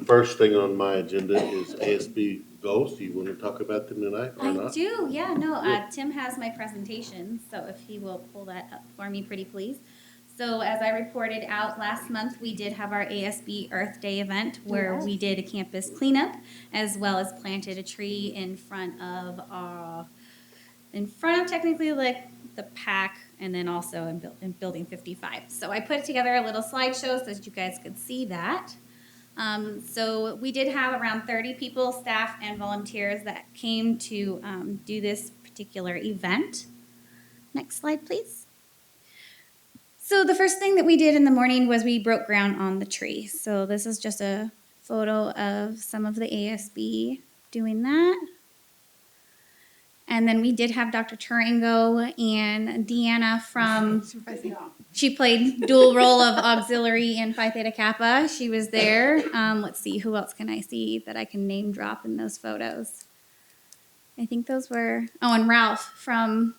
first thing on my agenda is ASB goals. Do you want to talk about them tonight or I not? do, yeah, no, Good. Tim has my presentation, so if he will pull that up for me, pretty please. So as I reported out last month, we did have our ASB Earth Day event where we did a campus cleanup as well as planted a tree in front of technically like the PAC and then also in building 55. So I put together a little slideshow so that you guys could see that. So we did have around 30 people, staff and volunteers that came to do this particular event. Next slide, please. So the first thing that we did in the morning was we broke ground on the tree. So this is just a photo of some of the ASB doing that. And then we did have Dr. Turango and Deanna from, she played dual role of auxiliary in Phi Theta Kappa. She was there. Let's see, who else can I see that I can name drop in those photos? I think those were, oh, and Ralph from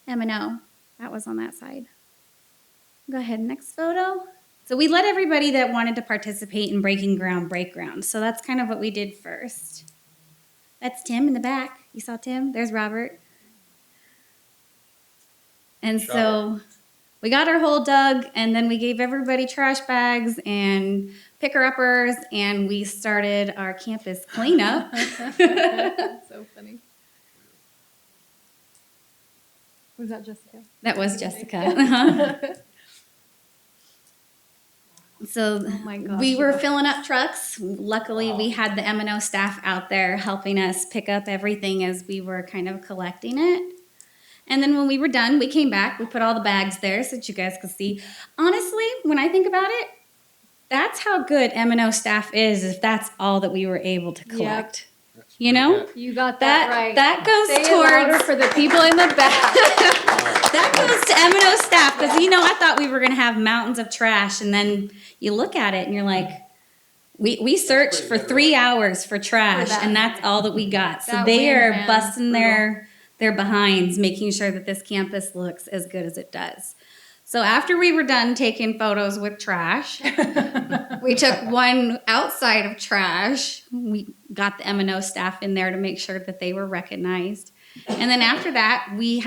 M&O. That was on that side. Go ahead, next photo. So we let everybody that wanted to participate in breaking ground break ground. So that's kind of what we did first. That's Tim in the back. You saw Tim? There's Robert. And so we got our hole dug, and then we gave everybody trash bags and picker-uppers, and we started our campus cleanup. So funny. Was that Jessica? That was Jessica. So Oh my gosh. we were filling up trucks. Luckily, we had the M&O staff out there helping us pick up everything as we were kind of collecting it. And then when we were done, we came back. We put all the bags there so that you guys could see. Honestly, when I think about it, that's how good M&O staff is if that's all that we were able to collect. You know? You got that right. That goes Say it louder towards for the people in the back. that goes to M&O staff because I thought we were going to have mountains of trash, and then you look at it and you're like, we searched for 3 hours for trash, and that's all that we got. So That they wind, are man, busting their behinds, making sure that this campus looks as good as it does. So after we were done taking photos with trash, we took one outside of trash. We got the M&O staff in there to make sure that they were recognized. And then after that, we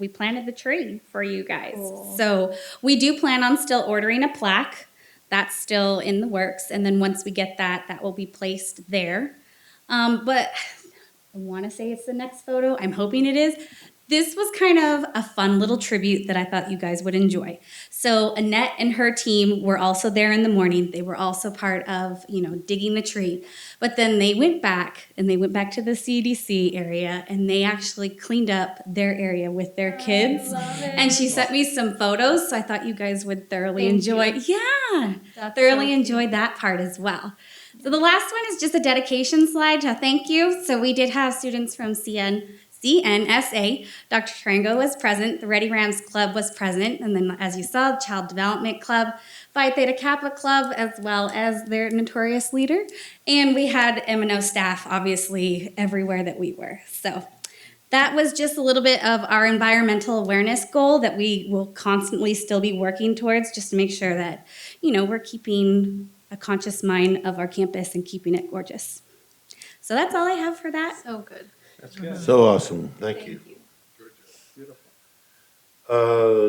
planted the tree for you guys. Cool. So we do plan on still ordering a plaque. That's still in the works. And then once we get that, that will be placed there. But I want to say it's the next photo. I'm hoping it is. This was kind of a fun little tribute that I thought you guys would enjoy. So Annette and her team were also there in the morning. They were also part of, digging the tree. But then they went back to the CDC area, and they actually cleaned up their area with their kids. And she sent me some photos, so I thought you guys would thoroughly enjoy. Yeah, That's thoroughly so enjoyed that part as well. So the last one is just a dedication slide to thank you. So we did have students from CNSA. Dr. Trango was present. The Ready Rams Club was present. And then, as you saw, the Child Development Club, Phi Theta Kappa Club, as well as their notorious leader. And we had M&O staff, obviously, everywhere that we were. So that was just a little bit of our environmental awareness goal that we will constantly still be working towards, just to make sure that, we're keeping a conscious mind of our campus and keeping it gorgeous. So that's all I have for that. So good. That's good. So awesome. Thank you.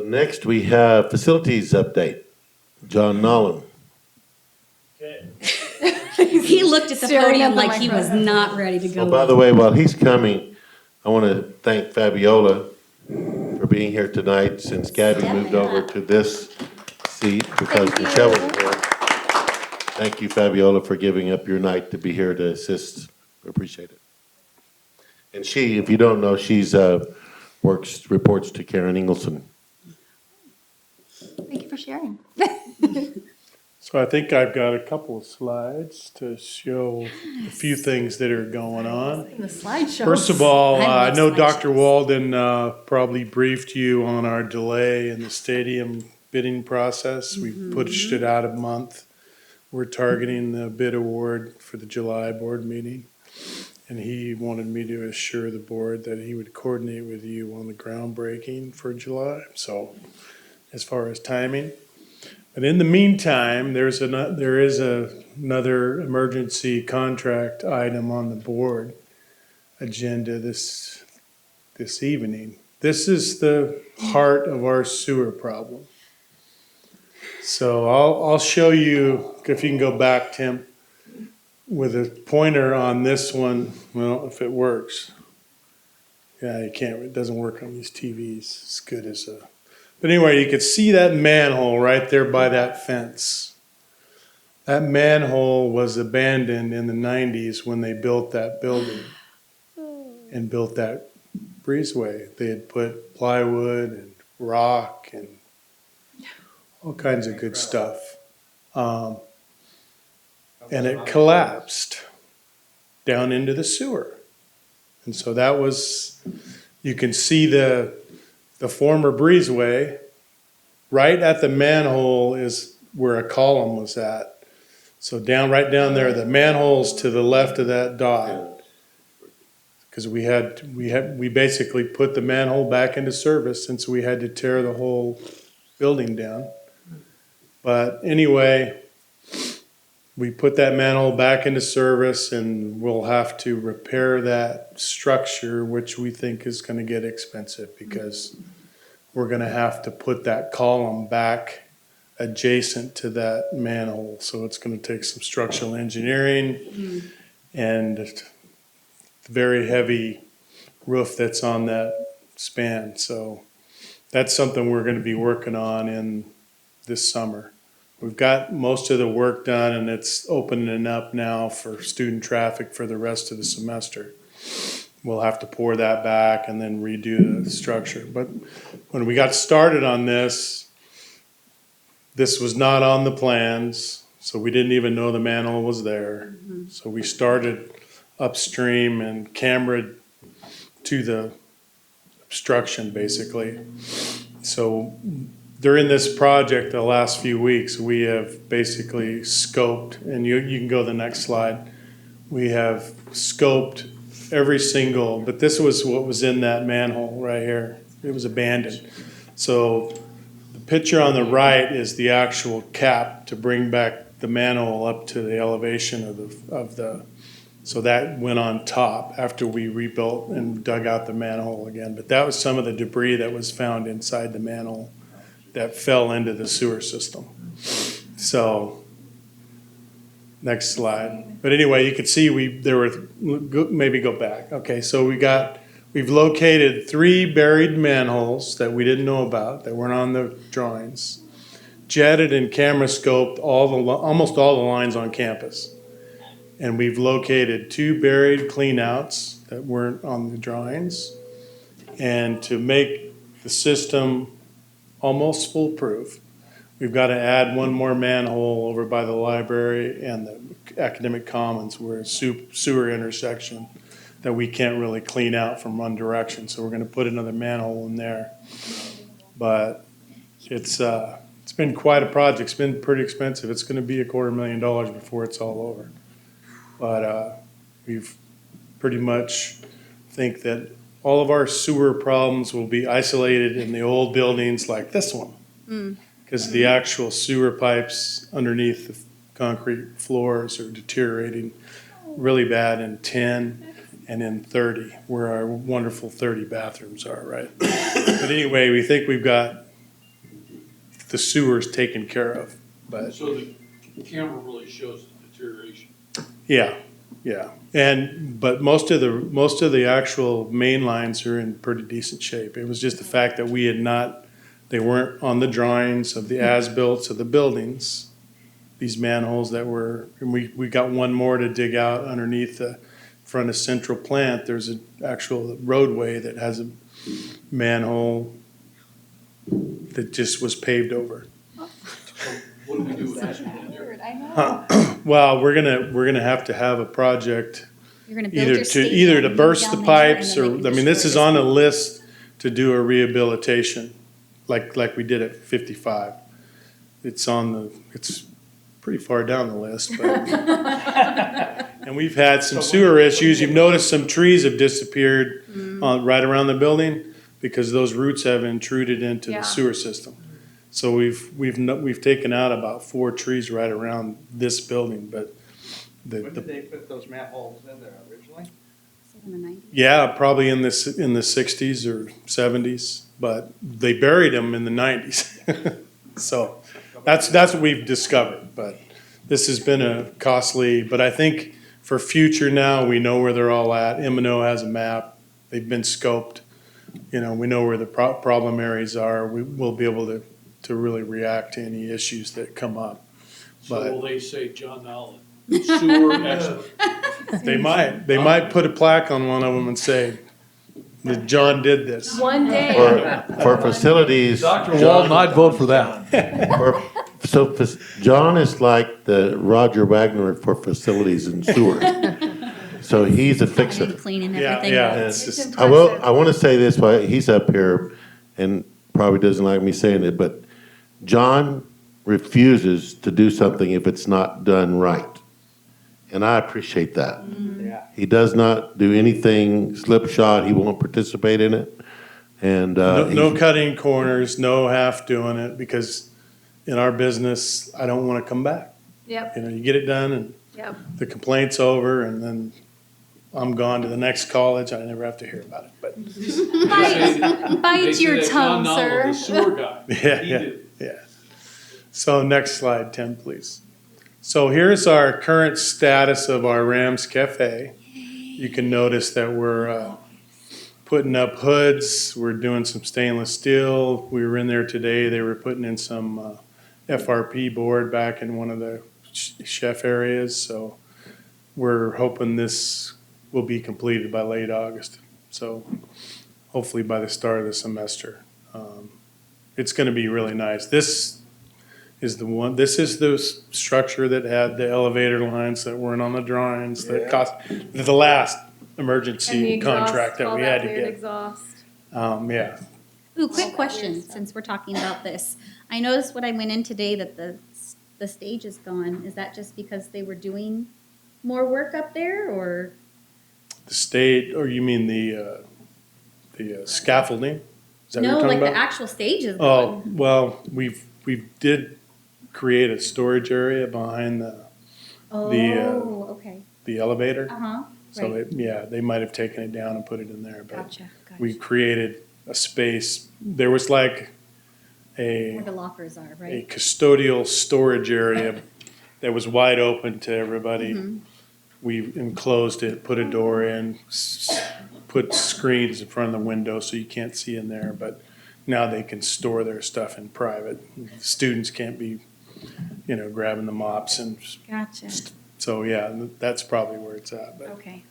Next, we have facilities update. John Nolan. He looked at the Staring podium at the like he was microphone. not ready to go. Oh, by the way, while he's coming, I want to thank Fabiola for being here tonight since Gabby moved over to this seat because Michelle was here. Thank you, Fabiola, for giving up your night to be here to assist. We appreciate it. And she, if you don't know, she's reports to Karen Ingleson. Thank you for sharing. So I think I've got a couple of slides to show a few things that are going on. The slideshow. First of all, I I love know slideshows. Dr. Walden probably briefed you on our delay in the stadium bidding process. We pushed it out a month. We're targeting the bid award for the July board meeting. And he wanted me to assure the board that he would coordinate with you on the groundbreaking for July. So as far as timing. But in the meantime, there is another emergency contract item on the board agenda this evening. This is the heart of our sewer problem. So I'll show you, if you can go back, Tim, with a pointer on this one. Well, if it works. Yeah, you can't, it doesn't work on these TVs as good as a. But anyway, you could see that manhole right there by that fence. That manhole was abandoned in the 90s when they built that building and built that breezeway. They had put plywood and rock and all kinds of good stuff. And it collapsed down into the sewer. And so that was, you can see the former breezeway. Right at the manhole is where a column was at. So right down there, the manhole's to the left of that dot. Because we basically put the manhole back into service since we had to tear the whole building down. But anyway, we put that manhole back into service and we'll have to repair that structure, which we think is gonna get expensive because we're gonna have to put that column back adjacent to that manhole. So it's gonna take some structural engineering and the very heavy roof that's on that span. So that's something we're gonna be working on in this summer. We've got most of the work done and it's opening up now for student traffic for the rest of the semester. We'll have to pour that back and then redo the structure. But when we got started on this was not on the plans, so we didn't even know the manhole was there. So we started upstream and cambered to the obstruction basically. So during this project, the last few weeks, we have basically scoped, and you can go to the next slide. We have scoped every single, but this was what was in that manhole right here. It was abandoned. So the picture on the right is the actual cap to bring back the manhole up to the elevation of the so that went on top after we rebuilt and dug out the manhole again. But that was some of the debris that was found inside the manhole that fell into the sewer system. So, next slide. But anyway, you can see maybe go back. Okay, so we've located 3 buried manholes that we didn't know about, that weren't on the drawings. Jetted and camera scoped almost all the lines on campus. And we've located 2 buried cleanouts that weren't on the drawings. And to make the system almost foolproof, we've got to add 1 more manhole over by the library and the academic commons where it's sewer intersection that we can't really clean out from one direction. So we're going to put another manhole in there. But it's been quite a project. It's been pretty expensive. It's going to be $250,000 before it's all over. But we've pretty much think that all of our sewer problems will be isolated in the old buildings like this one. Because the actual sewer pipes underneath the concrete floors are deteriorating really bad in 10 and in 30, where our wonderful 30 bathrooms are, right? But anyway, we think we've got the sewers taken care of. But So the camera really shows the deterioration. yeah. But most of the actual main lines are in pretty decent shape. It was just the fact that they weren't on the drawings of the as-built of the buildings. These manholes and we got 1 more to dig out underneath the front of Central Plant. There's an actual roadway that has a manhole that just was paved over. What do we do with this one here? Well, we're gonna have to have a project You're gonna build your stadium either to burst the down there and pipes then or, they can this is destroy on a this list to do a rehabilitation, like we did at 55. It's pretty far down the list, but. And we've had some sewer issues. You've noticed some trees have disappeared right around the building because those roots have intruded into the sewer system. So we've taken out about 4 trees right around this building, but When did they put those manholes in there originally? in the 90s. yeah, probably in the 60s or 70s, but they buried them in the 90s. So that's what we've discovered, but this has been a costly, but I think for future now, we know where they're all at. M&O has a map. They've been scoped. We know where the problem areas are. We'll be able to really react to any issues that come up. So But will they say John Allen, sewer expert? they might put a plaque on one of them and say, that John did this. One day. For facilities. Dr. Walton, I'd vote for that. John is like the Roger Wagner for facilities and sewer. So he's a fixer. Cleaning Yeah, everything yeah, up. it's just, I want to say this while he's up here and probably doesn't like me saying it, but John refuses to do something if it's not done right. And I appreciate that. Yeah. He does not do anything slipshod. He won't participate in it. And no cutting corners, no half doing it, because in our business, I don't want to come back. Yep, You know, you get it done and yep. the complaint's over, and then I'm gone to the next college. I never have to hear about it, but Bite your tongue, sir. The sewer guy. yeah, He yeah, did. yeah. So next slide, 10, please. So here's our current status of our Rams Cafe. You can notice that we're putting up hoods. We're doing some stainless steel. We were in there today. They were putting in some FRP board back in one of the chef areas. So we're hoping this will be completed by late August. So hopefully by the start of the semester. It's going to be really nice. This is the structure that had the elevator lines that weren't on the drawings that cost the last And the emergency exhaust, contract that all we had to weird get. exhaust. Yeah. Ooh, quick question, since we're talking about this. I noticed when I went in today that the stage is gone. Is that just because they were doing more work up there, or? The state, or you mean the scaffolding? Is that what No, you're talking like the about? actual stage is Oh, gone. well, we did create a storage area behind the Oh, okay. elevator. Uh-huh, So right. they might have taken it down and put it in there, but Gotcha, we gotcha. created a space. There was like Where a the lockers are, a right? custodial storage area that was wide open to everybody. Mm-hmm. We enclosed it, put a door in, put screens in front of the window so you can't see in there, but now they can store their stuff in private. Students can't be, grabbing the mops, and Gotcha, so, yeah, that's probably where it's at. But okay.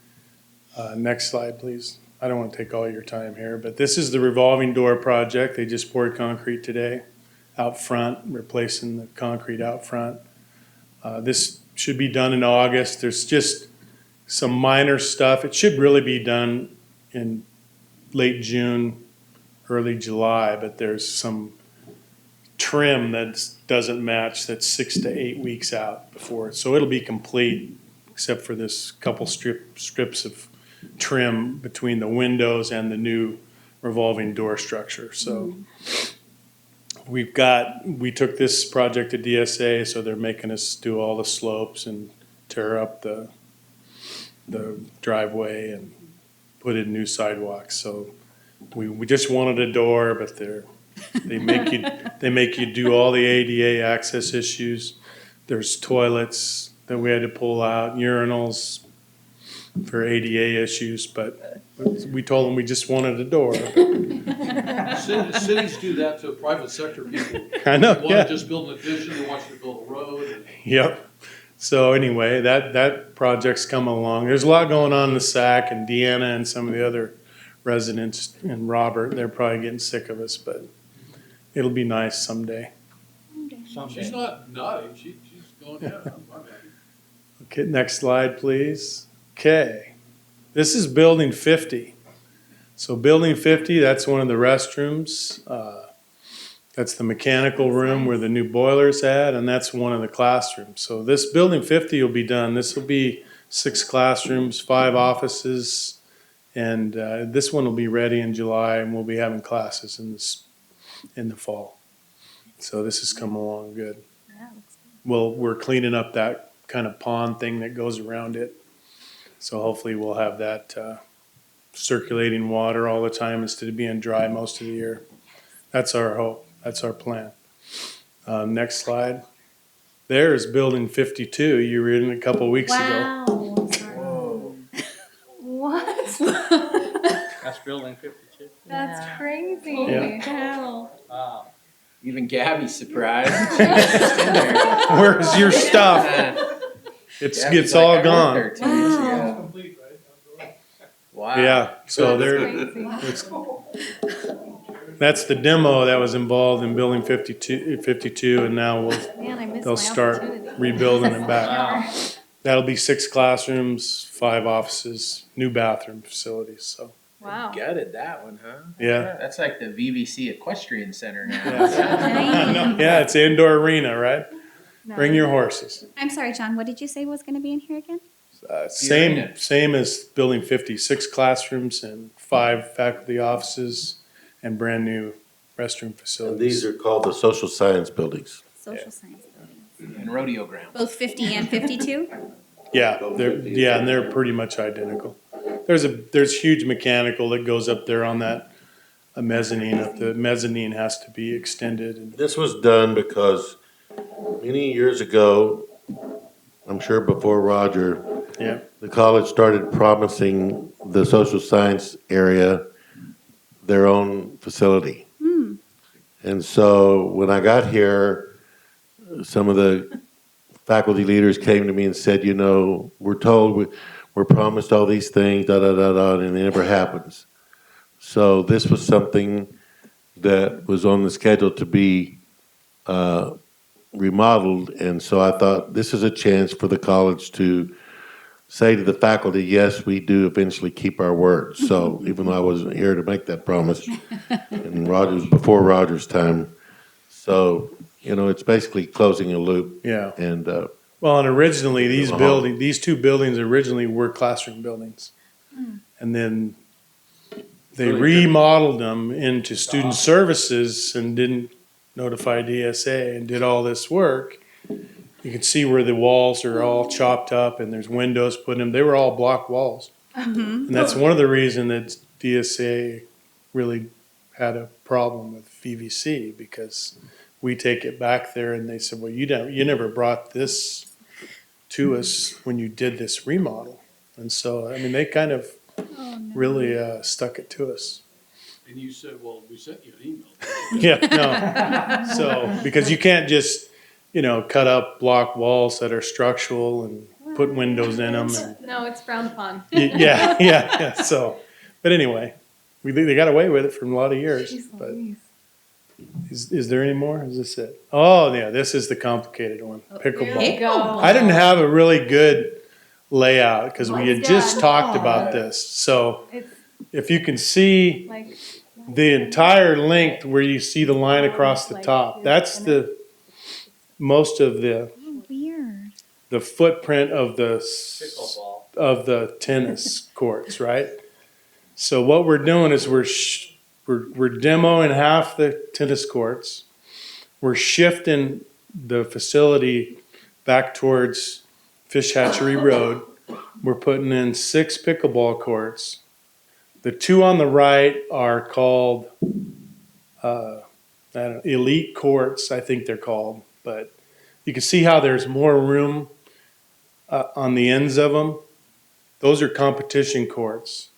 next slide, please. I don't want to take all your time here, but this is the revolving door project. They just poured concrete today out front, replacing the concrete out front. This should be done in August. There's just some minor stuff. It should really be done in late June, early July, but there's some trim that doesn't match. That's 6 to 8 weeks out before. So it'll be complete, except for this couple strips of trim between the windows and the new revolving door structure. So we took this project to DSA, so they're making us do all the slopes and tear up the driveway and put in new sidewalks. So we just wanted a door, but they make you do all the ADA access issues. There's toilets that we had to pull out, urinals for ADA issues, but we told them we just wanted a door. Cities do that to private sector people. I know, They want yeah. to just build an addition, they want you to build a road. Yep. So anyway, that project's coming along. There's a lot going on in the SAC, and Deanna and some of the other residents and Robert, they're probably getting sick of us, but it'll be nice someday. She's not nodding, she's going, yeah, I'm happy. Okay, next slide, please. Okay. This is building 50. So building 50, that's one of the restrooms. That's the mechanical room where the new boiler's at, and that's one of the classrooms. So this building 50 will be done. This will be 6 classrooms, 5 offices, and this one will be ready in July, and we'll be having classes in the fall. So this has come along good. Well, we're cleaning up that kind of pond thing that goes around it. So hopefully we'll have that circulating water all the time instead of being dry most of the year. That's our hope. That's our plan. Next slide. There's building 52. You were in a couple weeks ago. Wow. What? That's building 52. That's crazy. Yeah. Wow. Wow. Even Gabby's surprised. She was just in there. Where's your stuff? Gabby's It's like, all "I worked there gone. 2 weeks ago." Wow. Wow. Yeah, so That's there, crazy. that's the demo that was involved in building 52, and now Man, I missed they'll my start opportunity. rebuilding it back. Wow. That'll be 6 classrooms, 5 offices, new bathroom facilities, so, Wow. Gutted that one, huh? yeah. That's like the VVC Equestrian Center now. Yeah, yeah, it's an indoor arena, right? Bring your horses. I'm sorry, John, what did you say was gonna be in here again? Same, same as building 56 classrooms and 5 faculty offices and brand-new restroom And facilities. these are called the social science buildings. Social science buildings. And rodeo ground. Both 50 and 52? Yeah, and they're pretty much identical. There's huge mechanical that goes up there on that mezzanine. The mezzanine has to be extended. And This was done because many years ago, I'm sure before Roger, yeah, the college started promising the social science area their own facility. And so when I got here, some of the faculty leaders came to me and said, you know, we're told we're promised all these things, da da da da, and it never happens. So this was something that was on the schedule to be remodeled, and so I thought this is a chance for the college to say to the faculty, yes, we do eventually keep our word. So even though I wasn't here to make that promise, and before Roger's time, so you know it's basically closing a loop. yeah. And Well, and originally Uh-huh. these 2 buildings originally were classroom buildings, and then they remodeled them into student services and didn't notify DSA and did all this work. You can see where the walls are all chopped up and there's windows put in them. They were all block walls. And that's one of the reasons that DSA really had a problem with VVC, because we take it back there and they said, well, you never brought this to us when you did this remodel. And so, I mean, they kind of really stuck it to us. And you said, well, we sent you an email. Yeah, no. So, because you can't just, cut up block walls that are structural and put windows in them. And, No, it's frowned upon. yeah. So, but anyway, they got away with it for a lot of years. Jeez But Louise. is there any more? Is this it? Oh, yeah, this is the complicated one. Here Pickleball. we go. I didn't have a really good layout because we had It's just done. talked about this. So It's if you can see like, the entire length where you see the line across the Like, top, that's most of Oh, weird. the footprint of the tennis courts, right? So what we're doing is we're demoing half the tennis courts. We're shifting the facility back towards Fish Hatchery Road. We're putting in 6 pickleball courts. The 2 on the right are called elite courts, I think they're called. But you can see how there's more room on the ends of them. Those are competition courts.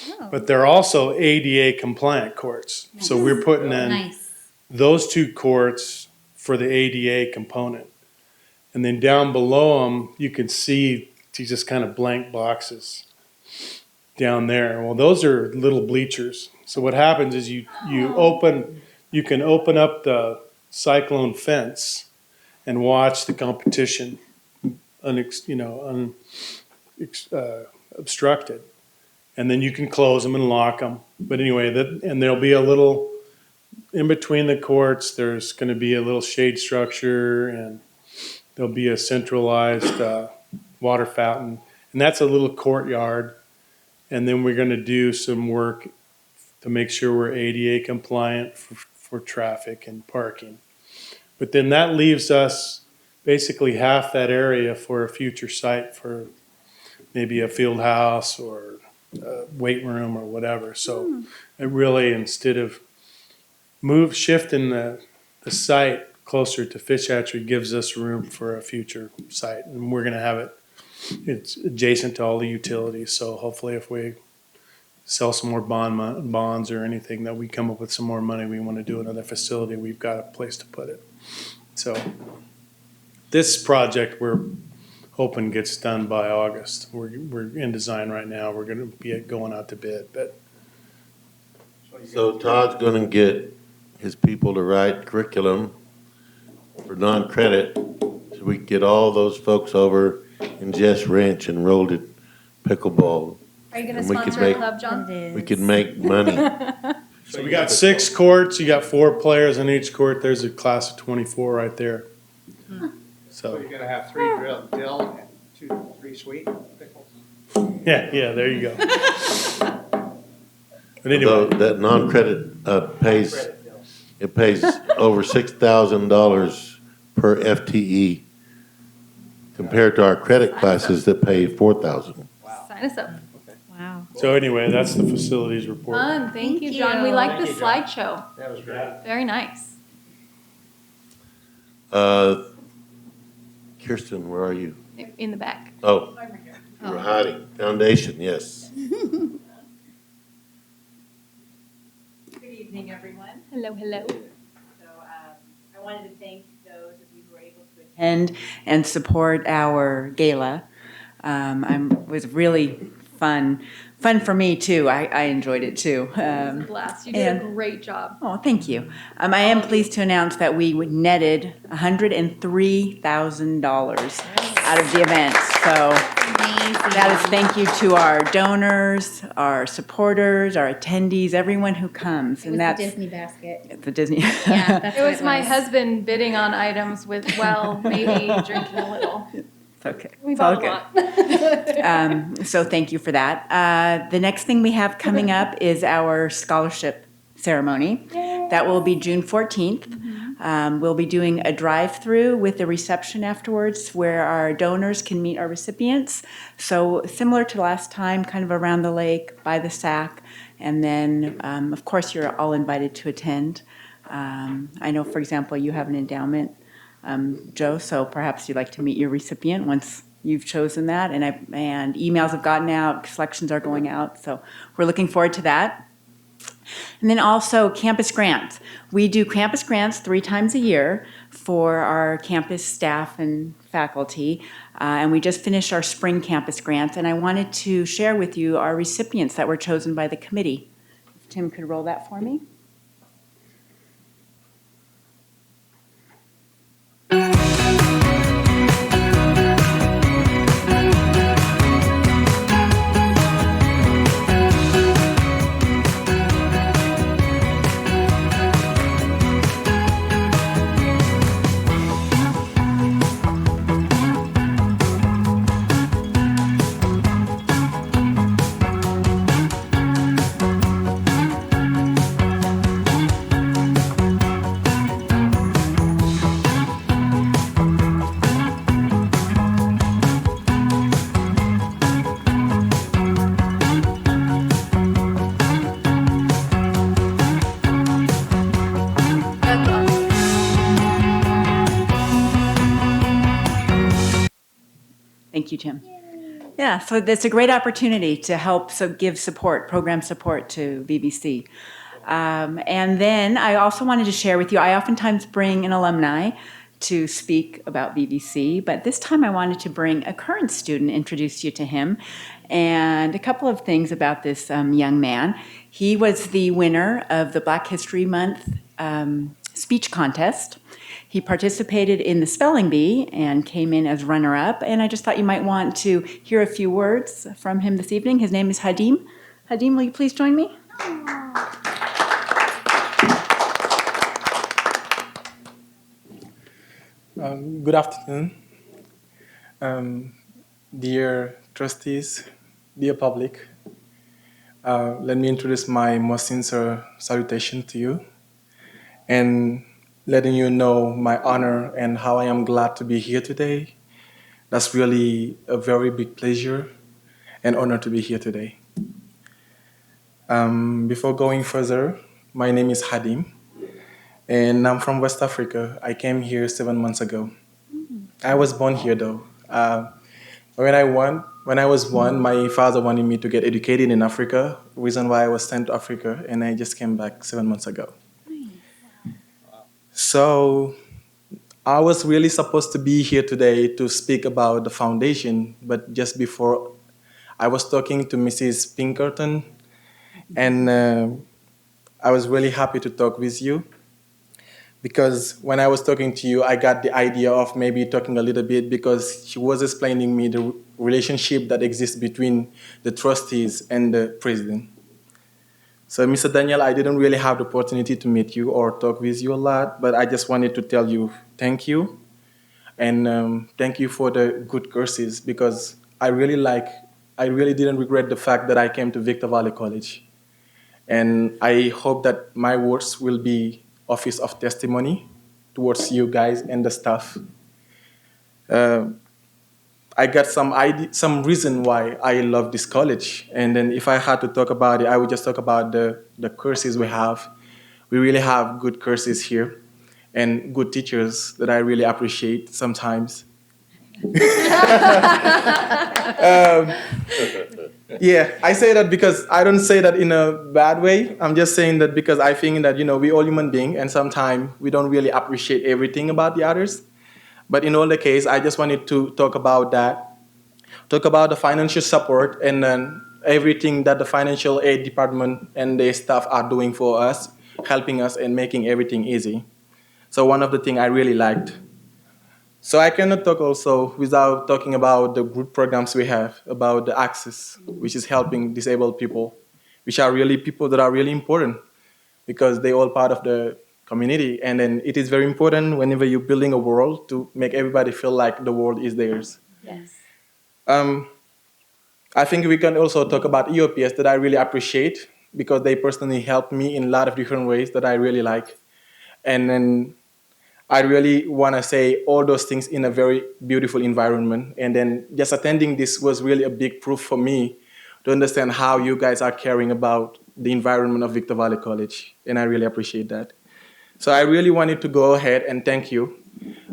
Oh, But they're also ADA compliant courts. So we're putting in nice. those 2 courts for the ADA component. And then down below them, you can see these just kind of blank boxes down there. Well, those are little bleachers. So what happens is you can open up the cyclone fence and watch the competition obstructed. And then you can close them and lock them. But anyway, and there'll be a little, in between the courts, there's going to be a little shade structure, and there'll be a centralized water fountain. And that's a little courtyard. And then we're going to do some work to make sure we're ADA compliant for traffic and parking. But then that leaves us basically half that area for a future site for maybe a field house or a weight room or whatever. So it really, instead of shifting the site closer to Fish Hatchery, gives us room for a future site. And we're going to have it's adjacent to all the utilities. So hopefully if we sell some more bonds or anything, that we come up with some more money, we want to do another facility, we've got a place to put it. So this project, we're hoping gets done by August. We're in design right now. We're gonna be going out to bid, but So Todd's gonna get his people to write curriculum for non-credit, so we can get all those folks over in Jess Ranch enrolled in pickleball. Are you gonna And we could sponsor a make- club, John? We could make money. so we got 6 courts. You got 4 players in each court. There's a class of 24 right there. So So you're gonna have 3 dill and 3 sweet pickles? yeah, there you go. But Although anyway, that non-credit pays, Credit dill. it pays over $6,000 per FTE compared to our credit classes that pay $4,000. Sign us up. Wow. so anyway, that's the facilities report. Fun, thank you, Thank John. We you. like the Thank you, John. slideshow. That was great. Very nice. Kirsten, where are you? In the back. Oh, you were hiding. Foundation, yes. Good evening, everyone. Hello, hello. So I wanted to thank those of you who were able to attend and support our gala. It was really fun for me too. I enjoyed it too. It was a blast. You did a and- great job. Oh, thank you. I am pleased to announce that we netted $103,000 out of the event. So Amazing. that is thank you to our donors, our supporters, our attendees, everyone who comes. It was the Disney basket. It's the Disney. Yeah, that's It what was my husband bidding on items with, well, maybe drinking a little. It's okay. We It's all bought good. a lot. So thank you for that. The next thing we have coming up is our scholarship ceremony. That will be June 14th. We'll be doing a drive-through with a reception afterwards where our donors can meet our recipients. So similar to last time, kind of around the lake, by the SAC. And then, of course, you're all invited to attend. I know, for example, you have an endowment, Joe, so perhaps you'd like to meet your recipient once you've chosen that. And emails have gotten out, selections are going out, so we're looking forward to that. And then also campus grants. We do campus grants 3 times a year for our campus staff and faculty. And we just finished our spring campus grants. And I wanted to share with you our recipients that were chosen by the committee. If Tim could roll that for me. Thank you, Tim. Yeah, so it's a great opportunity to help give support, program support to VVC. And then I also wanted to share with you, I oftentimes bring an alumni to speak about VVC, but this time I wanted to bring a current student, introduce you to him, and a couple of things about this young man. He was the winner of the Black History Month speech contest. He participated in the spelling bee and came in as runner-up, and I just thought you might want to hear a few words from him this evening. His name is Hadim. Hadim, will you please join me? Good afternoon, dear trustees, dear public. Let me introduce my most sincere salutation to you and letting you know my honor and how I am glad to be here today. That's really a very big pleasure and honor to be here today. Before going further, my name is Hadim. And I'm from West Africa. I came here 7 months ago. I was born here though. When I was born, my father wanted me to get educated in Africa, reason why I was sent to Africa, and I just came back 7 months ago. So I was really supposed to be here today to speak about the foundation, but just before I was talking to Mrs. Pinkerton, and I was really happy to talk with you because when I was talking to you, I got the idea of maybe talking a little bit because she was explaining me the relationship that exists between the trustees and the president. So, Mr. Daniel, I didn't really have the opportunity to meet you or talk with you a lot, but I just wanted to tell you thank you. And thank you for the good courses because I really didn't regret the fact that I came to Victor Valley College. And I hope that my words will be office of testimony towards you guys and the staff. Uh, I got some reason why I love this college. And then if I had to talk about it, I would just talk about the courses we have. We really have good courses here and good teachers that I really appreciate sometimes. Yeah, I say that because I don't say that in a bad way. I'm just saying that because I think that, we all human beings and sometimes we don't really appreciate everything about the others. But in all the case, I just wanted to talk about that, talk about the financial support and then everything that the financial aid department and their staff are doing for us, helping us and making everything easy. So one of the things I really liked. So I cannot talk also without talking about the good programs we have, about the access, which is helping disabled people, which are really people that are really important because they all part of the community. And then it is very important whenever you're building a world to make everybody feel like the world is theirs. Yes. I think we can also talk about EOPS that I really appreciate because they personally helped me in a lot of different ways that I really like. And then I really want to say all those things in a very beautiful environment. And then just attending this was really a big proof for me to understand how you guys are caring about the environment of Victor Valley College. And I really appreciate that. So I really wanted to go ahead and thank you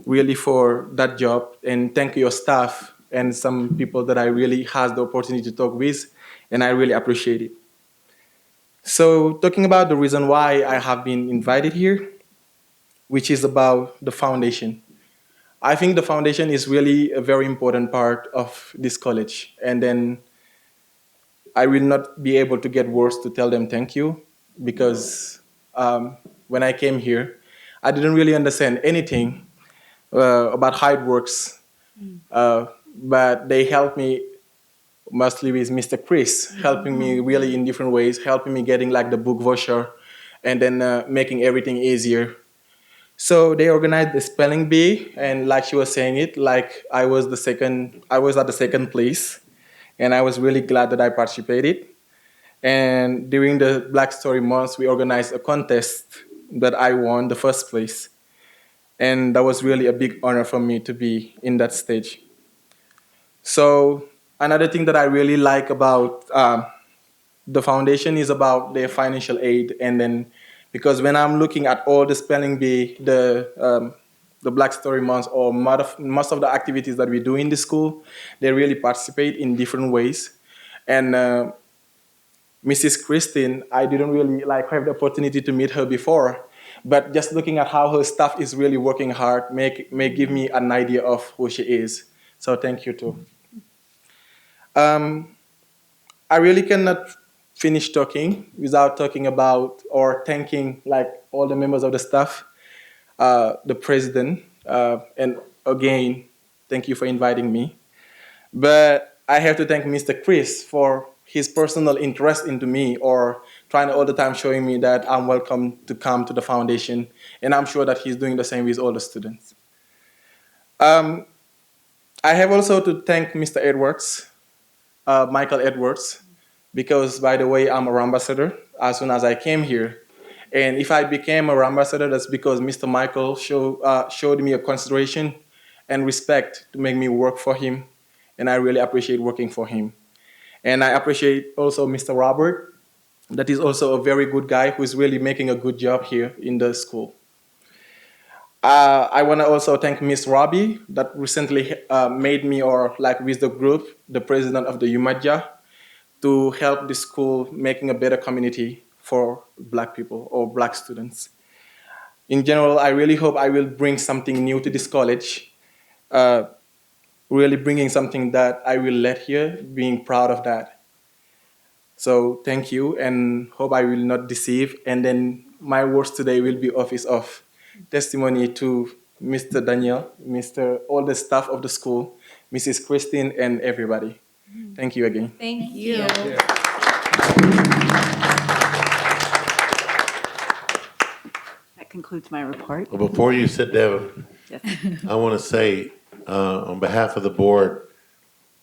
really for that job and thank your staff and some people that I really has the opportunity to talk with. And I really appreciate it. So talking about the reason why I have been invited here, which is about the foundation. I think the foundation is really a very important part of this college. And then I will not be able to get words to tell them thank you because when I came here, I didn't really understand anything about how it works. But they helped me mostly with Mr. Chris, helping me really in different ways, helping me getting like the book voucher and then making everything easier. So they organized the spelling bee, and like she was saying it, like I was at the second place, and I was really glad that I participated. And during the Black Story Month, we organized a contest that I won the first place, and that was really a big honor for me to be in that stage. So another thing that I really like about the foundation is about their financial aid, and then because when I'm looking at all the spelling bee, the Black Story Month, or most of the activities that we do in the school, they really participate in different ways. And Mrs. Christine, I didn't really have the opportunity to meet her before, but just looking at how her staff is really working hard may give me an idea of who she is. So thank you too. I really cannot finish talking without talking about or thanking all the members of the staff, the president, and again, thank you for inviting me. But I have to thank Mr. Chris for his personal interest into me or trying all the time showing me that I'm welcome to come to the foundation. And I'm sure that he's doing the same with all the students. I have also to thank Mr. Edwards, Michael Edwards, because by the way, I'm a ambassador as soon as I came here. And if I became a ambassador, that's because Mr. Michael showed me a consideration and respect to make me work for him. And I really appreciate working for him. And I appreciate also Mr. Robert, that is also a very good guy who is really making a good job here in the school. I want to also thank Miss Robbie that recently made me, or with the group, the president of the UMAJA, to help the school making a better community for Black people or Black students. in general, I really hope I will bring something new to this college. Really bringing something that I will let here, being proud of that. So thank you, and hope I will not deceive. And then my words today will be office of testimony to Mr. Daniel, Mr. all the staff of the school, Mrs. Christine, and everybody. Thank you again. Thank you. That concludes my report. Well, before you sit down, Yes. I want to say, on behalf of the board,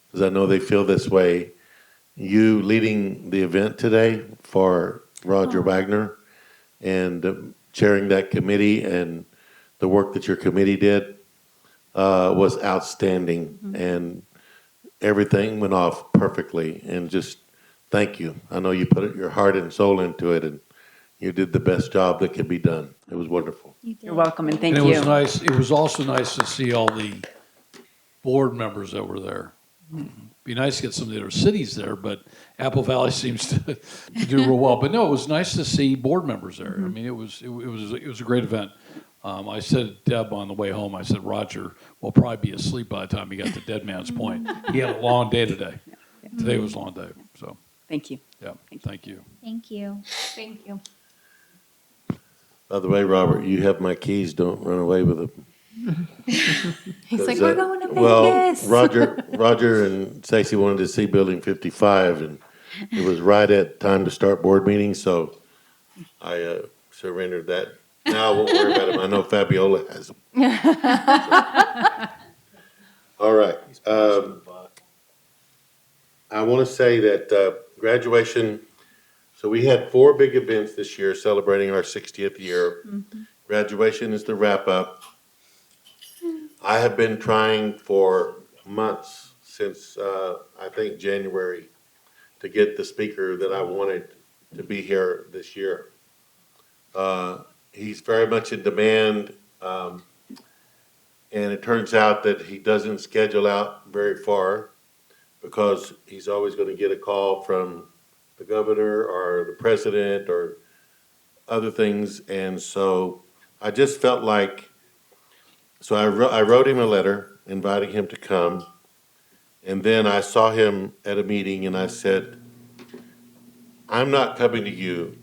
because I know they feel this way, you leading the event today for Roger Wagner and chairing that committee and the work that your committee did was outstanding. And everything went off perfectly. And just thank you. I know you put your heart and soul into it, and you did the best job that could be done. It was wonderful. You're welcome, and thank And it you. was nice, it was also nice to see all the board members that were there. Be nice to get some of the other cities there, but Apple Valley seems to do real well. But no, it was nice to see board members there. I mean, it was a great event. I said to Deb on the way home, I said, Roger will probably be asleep by the time he got to Dead Man's Point. He had a long day today. Today was a long day, so, Thank you. yeah, thank you. Thank you. Thank you. By the way, Robert, you have my keys. Don't run away with them. He's like, 'Cause, we're going to Well, Vegas. Roger and Stacy wanted to see Building 55, and it was right at time to start board meetings, so I surrendered that. Now I won't worry about them. I know Fabiola has them. All right. I want to say that graduation, so we had 4 big events this year celebrating our 60th year. Graduation is the wrap-up. I have been trying for months, since I think January, to get the speaker that I wanted to be here this year. He's very much in demand, and it turns out that he doesn't schedule out very far because he's always going to get a call from the governor or the president or other things. And so I just felt like, so I wrote him a letter inviting him to come. And then I saw him at a meeting and I said, I'm not coming to you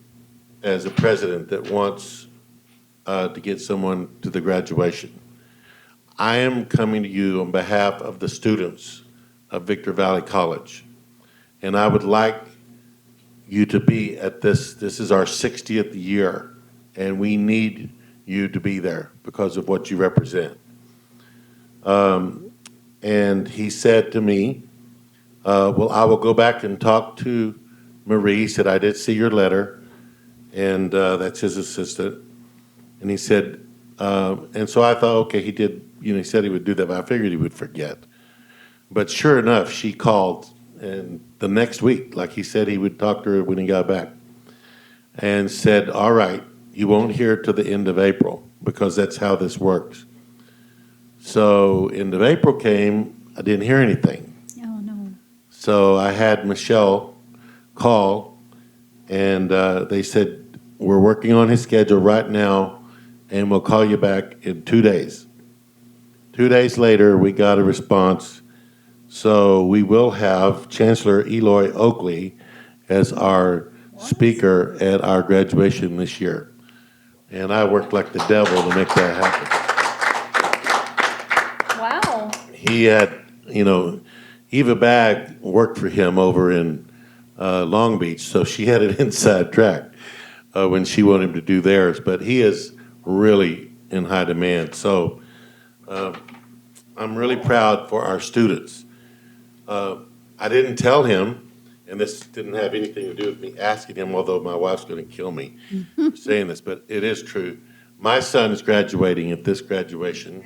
as a president that wants to get someone to the graduation. I am coming to you on behalf of the students of Victor Valley College. And I would like you to be at this is our 60th year, and we need you to be there because of what you represent. And he said to me, well, I will go back and talk to Marie. He said, I did see your letter, and that's his assistant. And he said, and so I thought, okay, he did, he said he would do that, but I figured he would forget. But sure enough, she called, and the next week, like he said he would talk to her when he got back, and said, all right, you won't hear till the end of April, because that's how this works. So end of April came, I didn't hear anything. Oh, no. So I had Michelle call, and they said, we're working on his schedule right now, and we'll call you back in 2 days. 2 days later, we got a response. So we will have Chancellor Eloy Oakley as our speaker at our graduation this year. And I worked like the devil to make that happen. Wow. He had, Eva Bagg worked for him over in Long Beach, so she had an inside track when she wanted him to do theirs. But he is really in high demand. So I'm really proud for our students. I didn't tell him, and this didn't have anything to do with me asking him, although my wife's going to kill me for saying this, but it is true. My son is graduating at this graduation,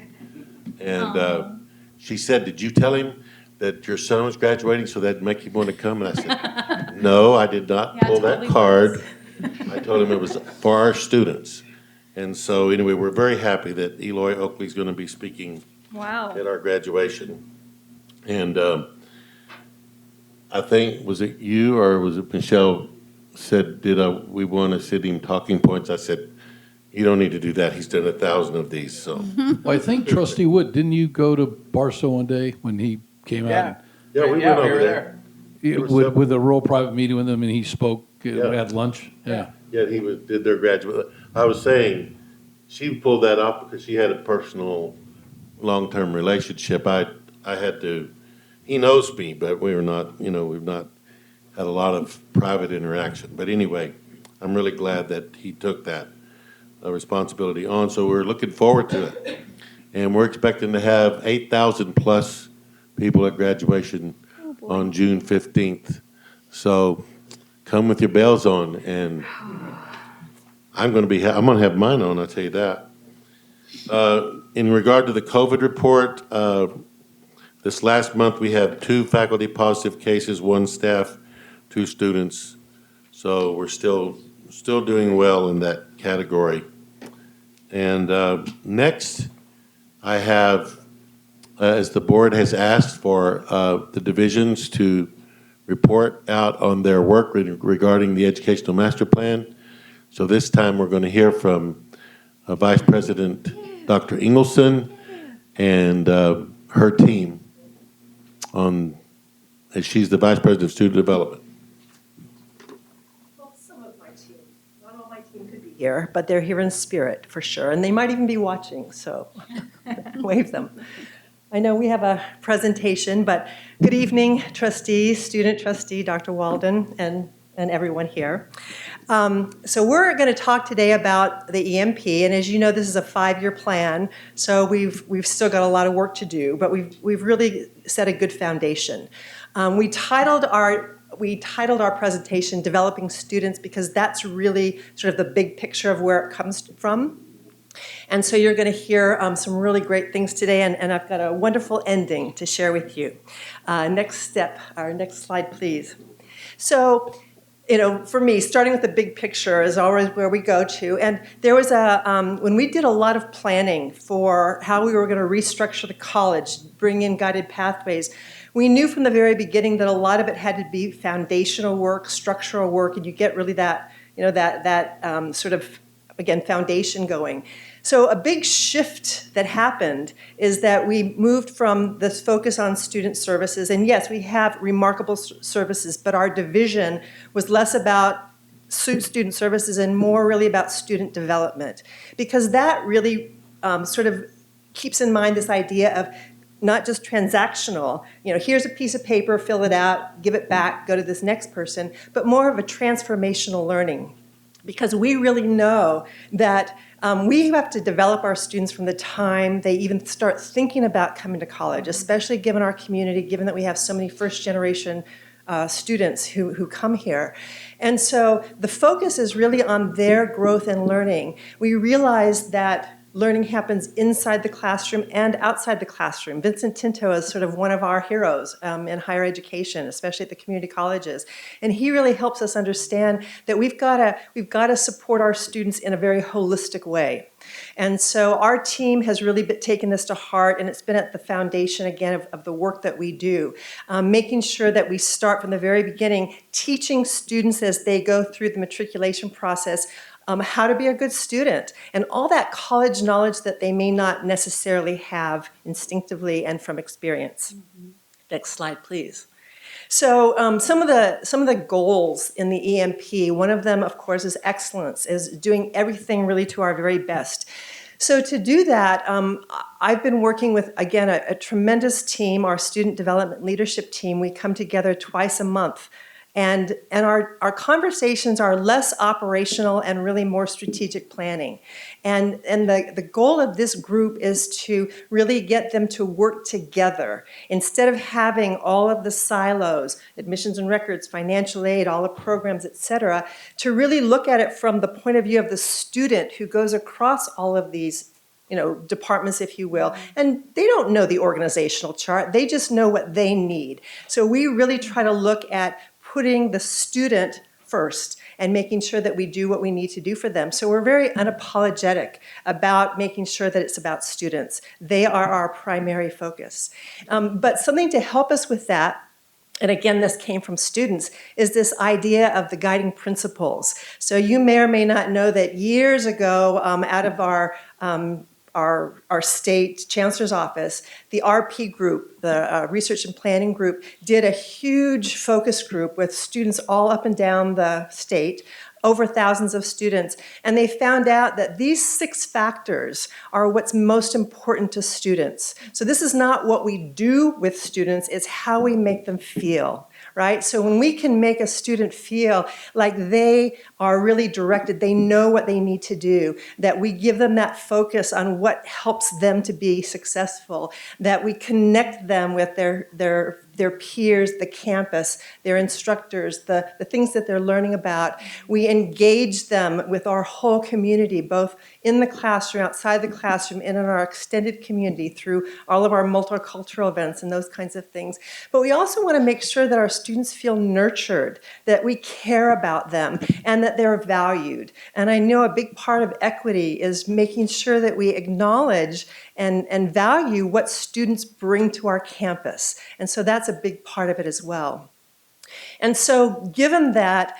and she said, did you tell him that your son was graduating so that'd make him want to come? And I said, no, I did not pull that card. I told him it was for our students. And so anyway, we're very happy that Eloy Oakley's going to be speaking at our graduation. And I think, was it you or was it Michelle said, we want to send him talking points? I said, you don't need to do that. He's done 1,000 of these, so. Well, I think Trustee Wood, didn't you go to Barstow one day when he came out? Yeah, we went over there. Yeah, were with, several. with a real private meeting with him, and he spoke Yeah. at lunch? Yeah. Yeah, did their graduate. I was saying, she pulled that off because she had a personal, long-term relationship. I had to, he knows me, but we were not, we've not had a lot of private interaction. But anyway, I'm really glad that he took that responsibility on, so we're looking forward to it. And we're expecting to have 8,000 plus people at graduation on June 15th. So come with your bells on, and I'm going to have mine on, I'll tell you that. In regard to the COVID report, this last month we had 2 faculty positive cases, 1 staff, 2 students. So we're still doing well in that category. And next, I have, as the board has asked for the divisions to report out on their work regarding the Educational Master Plan. So this time we're going to hear from Vice President Dr. Ingleson and her team as she's the Vice President of Student Development. Well, some of my team, not all my team could be here, but they're here in spirit for sure, and they might even be watching, so wave them. I know we have a presentation, but good evening, trustees, student trustee, Dr. Walden, and everyone here. So we're going to talk today about the EMP, and as you know, this is a 5-year plan, so we've still got a lot of work to do, but we've really set a good foundation. We titled our presentation "Developing Students" because that's really sort of the big picture of where it comes from. And so you're going to hear some really great things today, and I've got a wonderful ending to share with you. Next slide, please. So, for me, starting with the big picture is always where we go to. And there was when we did a lot of planning for how we were going to restructure the college, bring in guided pathways, we knew from the very beginning that a lot of it had to be foundational work, structural work, and you get really that, sort of, again, foundation going. So a big shift that happened is that we moved from this focus on student services, and yes, we have remarkable services, but our division was less about student services and more really about student development, because that really sort of keeps in mind this idea of not just transactional, here's a piece of paper, fill it out, give it back, go to this next person, but more of a transformational learning. Because we really know that we have to develop our students from the time they even start thinking about coming to college, especially given our community, given that we have so many first-generation students who come here. And so the focus is really on their growth and learning. We realize that learning happens inside the classroom and outside the classroom. Vincent Tinto is sort of one of our heroes in higher education, especially at the community colleges. And he really helps us understand that we've got to support our students in a very holistic way. And so our team has really taken this to heart, and it's been at the foundation, again, of the work that we do, making sure that we start from the very beginning, teaching students as they go through the matriculation process how to be a good student, and all that college knowledge that they may not necessarily have instinctively and from experience. Mm-hmm. Next slide, please. So some of the goals in the EMP, one of them, of course, is excellence, is doing everything really to our very best. So to do that, I've been working with, again, a tremendous team, our student development leadership team. We come together twice a month. And our conversations are less operational and really more strategic planning. And the goal of this group is to really get them to work together. Instead of having all of the silos, admissions and records, financial aid, all the programs, et cetera, to really look at it from the point of view of the student who goes across all of these departments, if you will, and they don't know the organizational chart, they just know what they need. So we really try to look at putting the student first and making sure that we do what we need to do for them. So we're very unapologetic about making sure that it's about students. They are our primary focus. But something to help us with that and again, this came from students, is this idea of the guiding principles. So you may or may not know that years ago, out of our state chancellor's office, the RP group, the Research and Planning group, did a huge focus group with students all up and down the state, over thousands of students, and they found out that these 6 factors are what's most important to students. So this is not what we do with students, it's how we make them feel, right? So when we can make a student feel like they are really directed, they know what they need to do, that we give them that focus on what helps them to be successful, that we connect them with their peers, the campus, their instructors, the things that they're learning about. We engage them with our whole community, both in the classroom, outside the classroom, and in our extended community through all of our multicultural events and those kinds of things. But we also want to make sure that our students feel nurtured, that we care about them, and that they're valued. And I know a big part of equity is making sure that we acknowledge and value what students bring to our campus. And so that's a big part of it as well. And so given that,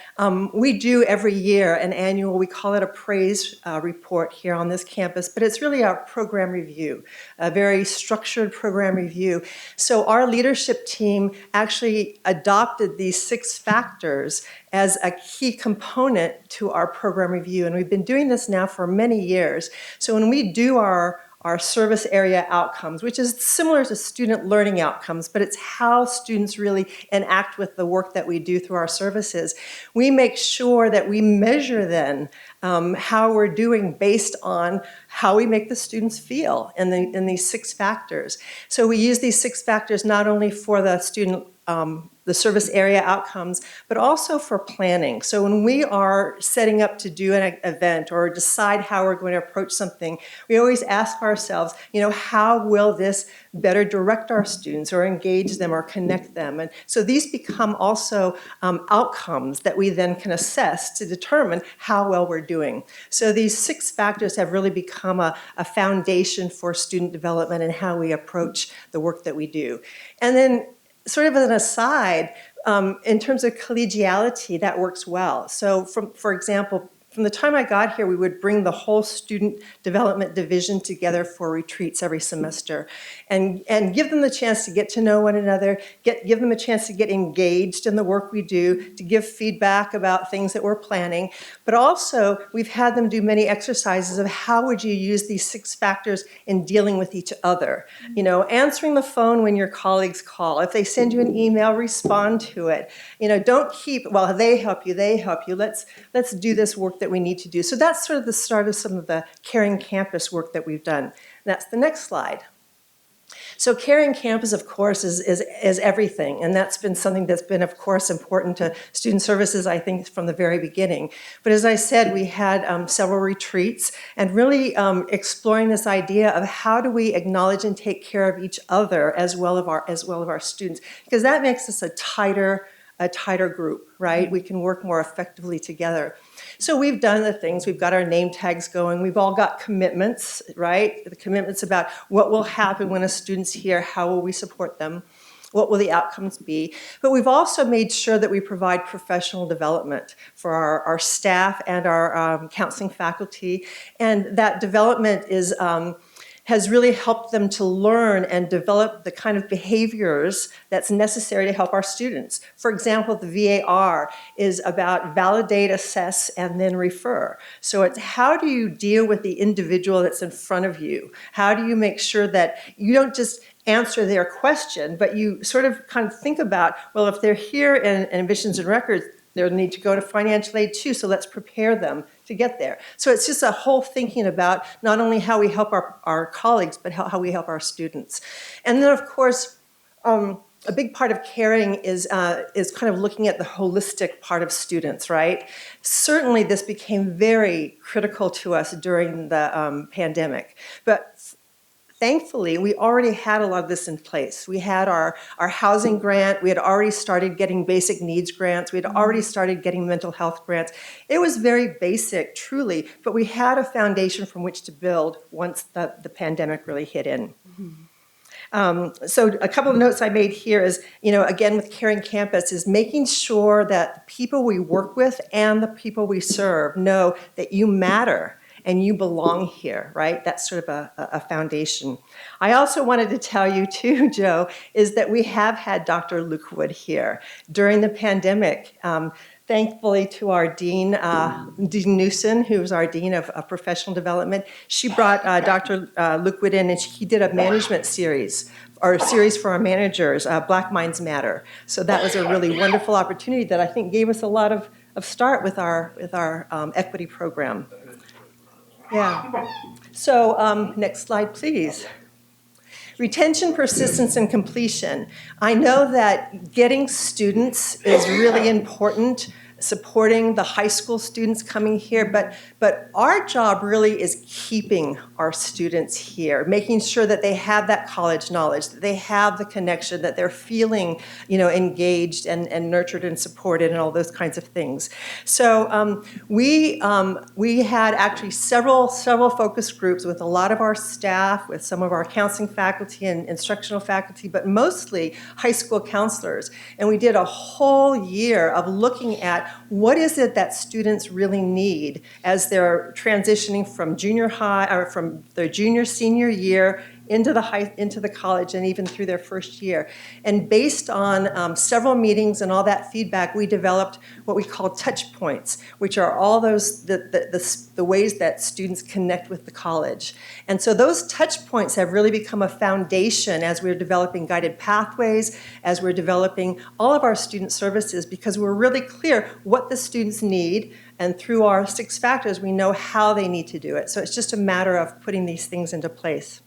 we do every year an annual, we call it a praise report here on this campus, but it's really our program review, a very structured program review. So our leadership team actually adopted these 6 factors as a key component to our program review. And we've been doing this now for many years. So when we do our service area outcomes, which is similar to student learning outcomes, but it's how students really enact with the work that we do through our services. We make sure that we measure then how we're doing based on how we make the students feel in these 6 factors. So we use these 6 factors not only for the student the service area outcomes, but also for planning. So when we are setting up to do an event or decide how we're going to approach something, we always ask ourselves, how will this better direct our students or engage them or connect them? And so these become also outcomes that we then can assess to determine how well we're doing. So these 6 factors have really become a foundation for student development and how we approach the work that we do. And then sort of as an aside, in terms of collegiality, that works well. So for example, from the time I got here, we would bring the whole student development division together for retreats every semester and give them the chance to get to know one another, give them a chance to get engaged in the work we do, to give feedback about things that we're planning. But also, we've had them do many exercises of how would you use these 6 factors in dealing with each other. Answering the phone when your colleagues call. If they send you an email, respond to it. Don't keep, well, they help you. Let's do this work that we need to do. So that's sort of the start of some of the Caring Campus work that we've done. And that's the next slide. So Caring Campus, of course, is everything, and that's been something that's been, of course, important to student services, I think, from the very beginning. But as I said, we had several retreats and really exploring this idea of how do we acknowledge and take care of each other as well of our students, because that makes us a tighter group, right? We can work more effectively together. So we've done the things, we've got our name tags going, we've all got commitments, right? The commitments about what will happen when a student's here, how will we support them, what will the outcomes be. But we've also made sure that we provide professional development for our staff and our counseling faculty. And that development has really helped them to learn and develop the kind of behaviors that's necessary to help our students. For example, the VAR is about validate, assess, and then refer. So it's how do you deal with the individual that's in front of you? How do you make sure that you don't just answer their question, but you sort of kind of think about, well, if they're here in admissions and records, they'll need to go to financial aid too, so let's prepare them to get there. So it's just a whole thinking about not only how we help our colleagues, but how we help our students. And then, of course, a big part of caring is kind of looking at the holistic part of students, right? Certainly this became very critical to us during the pandemic, but thankfully, we already had a lot of this in place. We had our housing grant. We had already started getting basic needs grants. We had already started getting mental health grants. It was very basic, truly, but we had a foundation from which to build once the pandemic really hit in. So a couple of notes I made here is, again, with Caring Campus, is making sure that the people we work with and the people we serve know that you matter and you belong here, right? That's sort of a foundation. I also wanted to tell you too, Joe, is that we have had Dr. Luke Wood here during the pandemic. Thankfully to our Dean, Dean Newson, who's our Dean of Professional Development, she brought Dr. Luke Wood in and he did a management series, or a series for our managers, Black Minds Matter. So that was a really wonderful opportunity that I think gave us a lot of start with our equity program. Yeah. So next slide, please. Retention, persistence, and completion. I know that getting students is really important, supporting the high school students coming here, but our job really is keeping our students here, making sure that they have that college knowledge, that they have the connection, that they're feeling, engaged and nurtured and supported and all those kinds of things. So we had actually several focus groups with a lot of our staff, with some of our counseling faculty and instructional faculty, but mostly high school counselors. And we did a whole year of looking at what is it that students really need as they're transitioning from junior high or from their junior, senior year into the college and even through their first year. And based on several meetings and all that feedback, we developed what we call touch points, which are all those the ways that students connect with the college. And so those touch points have really become a foundation as we're developing guided pathways, as we're developing all of our student services, because we're really clear what the students need, and through our 6 factors, we know how they need to do it. So it's just a matter of putting these things into place.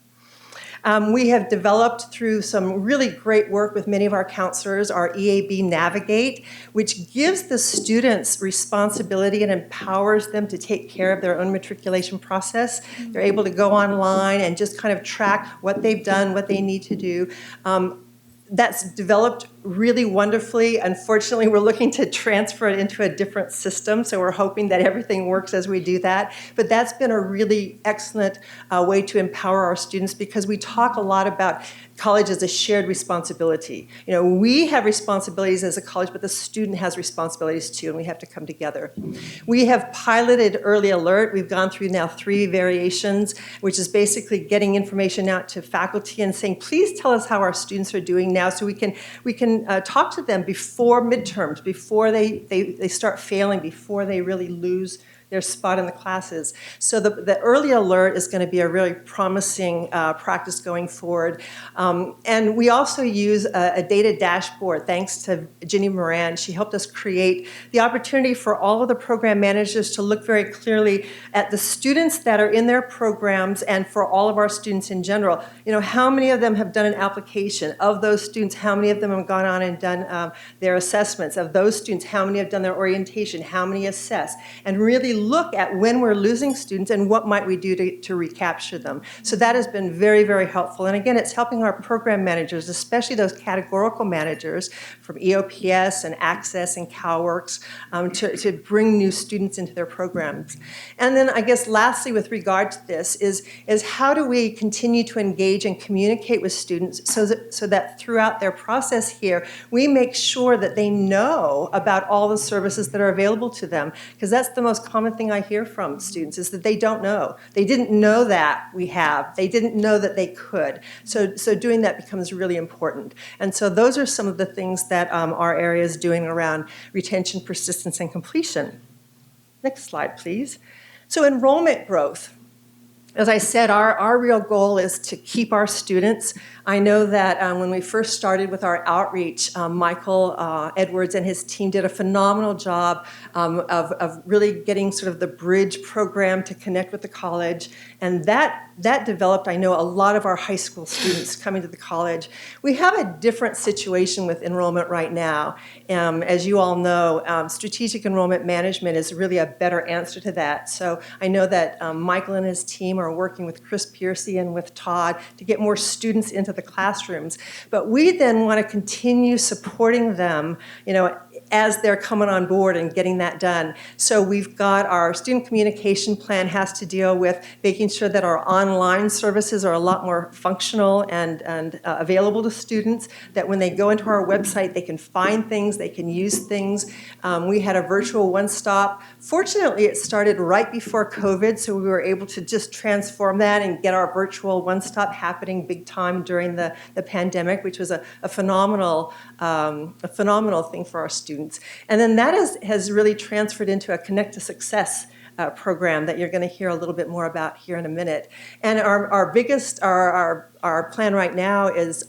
We have developed through some really great work with many of our counselors, our EAB Navigate, which gives the students responsibility and empowers them to take care of their own matriculation process. They're able to go online and just kind of track what they've done, what they need to do. That's developed really wonderfully. Unfortunately, we're looking to transfer it into a different system, so we're hoping that everything works as we do that. But that's been a really excellent way to empower our students, because we talk a lot about college as a shared responsibility. We have responsibilities as a college, but the student has responsibilities too, and we have to come together. We have piloted Early Alert. We've gone through now 3 variations, which is basically getting information out to faculty and saying, please tell us how our students are doing now, so we can talk to them before midterms, before they start failing, before they really lose their spot in the classes. So the Early Alert is going to be a really promising practice going forward. And we also use a data dashboard, thanks to Ginny Moran. She helped us create the opportunity for all of the program managers to look very clearly at the students that are in their programs, and for all of our students in general. How many of them have done an application? Of those students, how many of them have gone on and done their assessments? Of those students, how many have done their orientation? How many assess? And really look at when we're losing students and what might we do to recapture them. So that has been very, very helpful. And again, it's helping our program managers, especially those categorical managers from EOPS and Access and CalWorks, to bring new students into their programs. And then I guess lastly, with regard to this, is how do we continue to engage and communicate with students so that throughout their process here, we make sure that they know about all the services that are available to them, because that's the most common thing I hear from students, is that they don't know. They didn't know that we have. They didn't know that they could. So doing that becomes really important. And so those are some of the things that our area is doing around retention, persistence, and completion. Next slide, please. So enrollment growth. As I said, our real goal is to keep our students. I know that when we first started with our outreach, Michael Edwards and his team did a phenomenal job of really getting sort of the bridge program to connect with the college. And that developed, I know, a lot of our high school students coming to the college. We have a different situation with enrollment right now. As you all know, strategic enrollment management is really a better answer to that. So I know that Michael and his team are working with Chris Piercy and with Todd to get more students into the the classrooms. But we then want to continue supporting them, as they're coming on board and getting that done. So we've got our student communication plan has to deal with making sure that our online services are a lot more functional and available to students, that when they go into our website, they can find things, they can use things. We had a virtual one-stop. Fortunately, it started right before COVID, so we were able to just transform that and get our virtual one-stop happening big time during the pandemic, which was a phenomenal thing for our students. And then that has really transferred into a Connect to Success program that you're going to hear a little bit more about here in a minute. And our plan right now is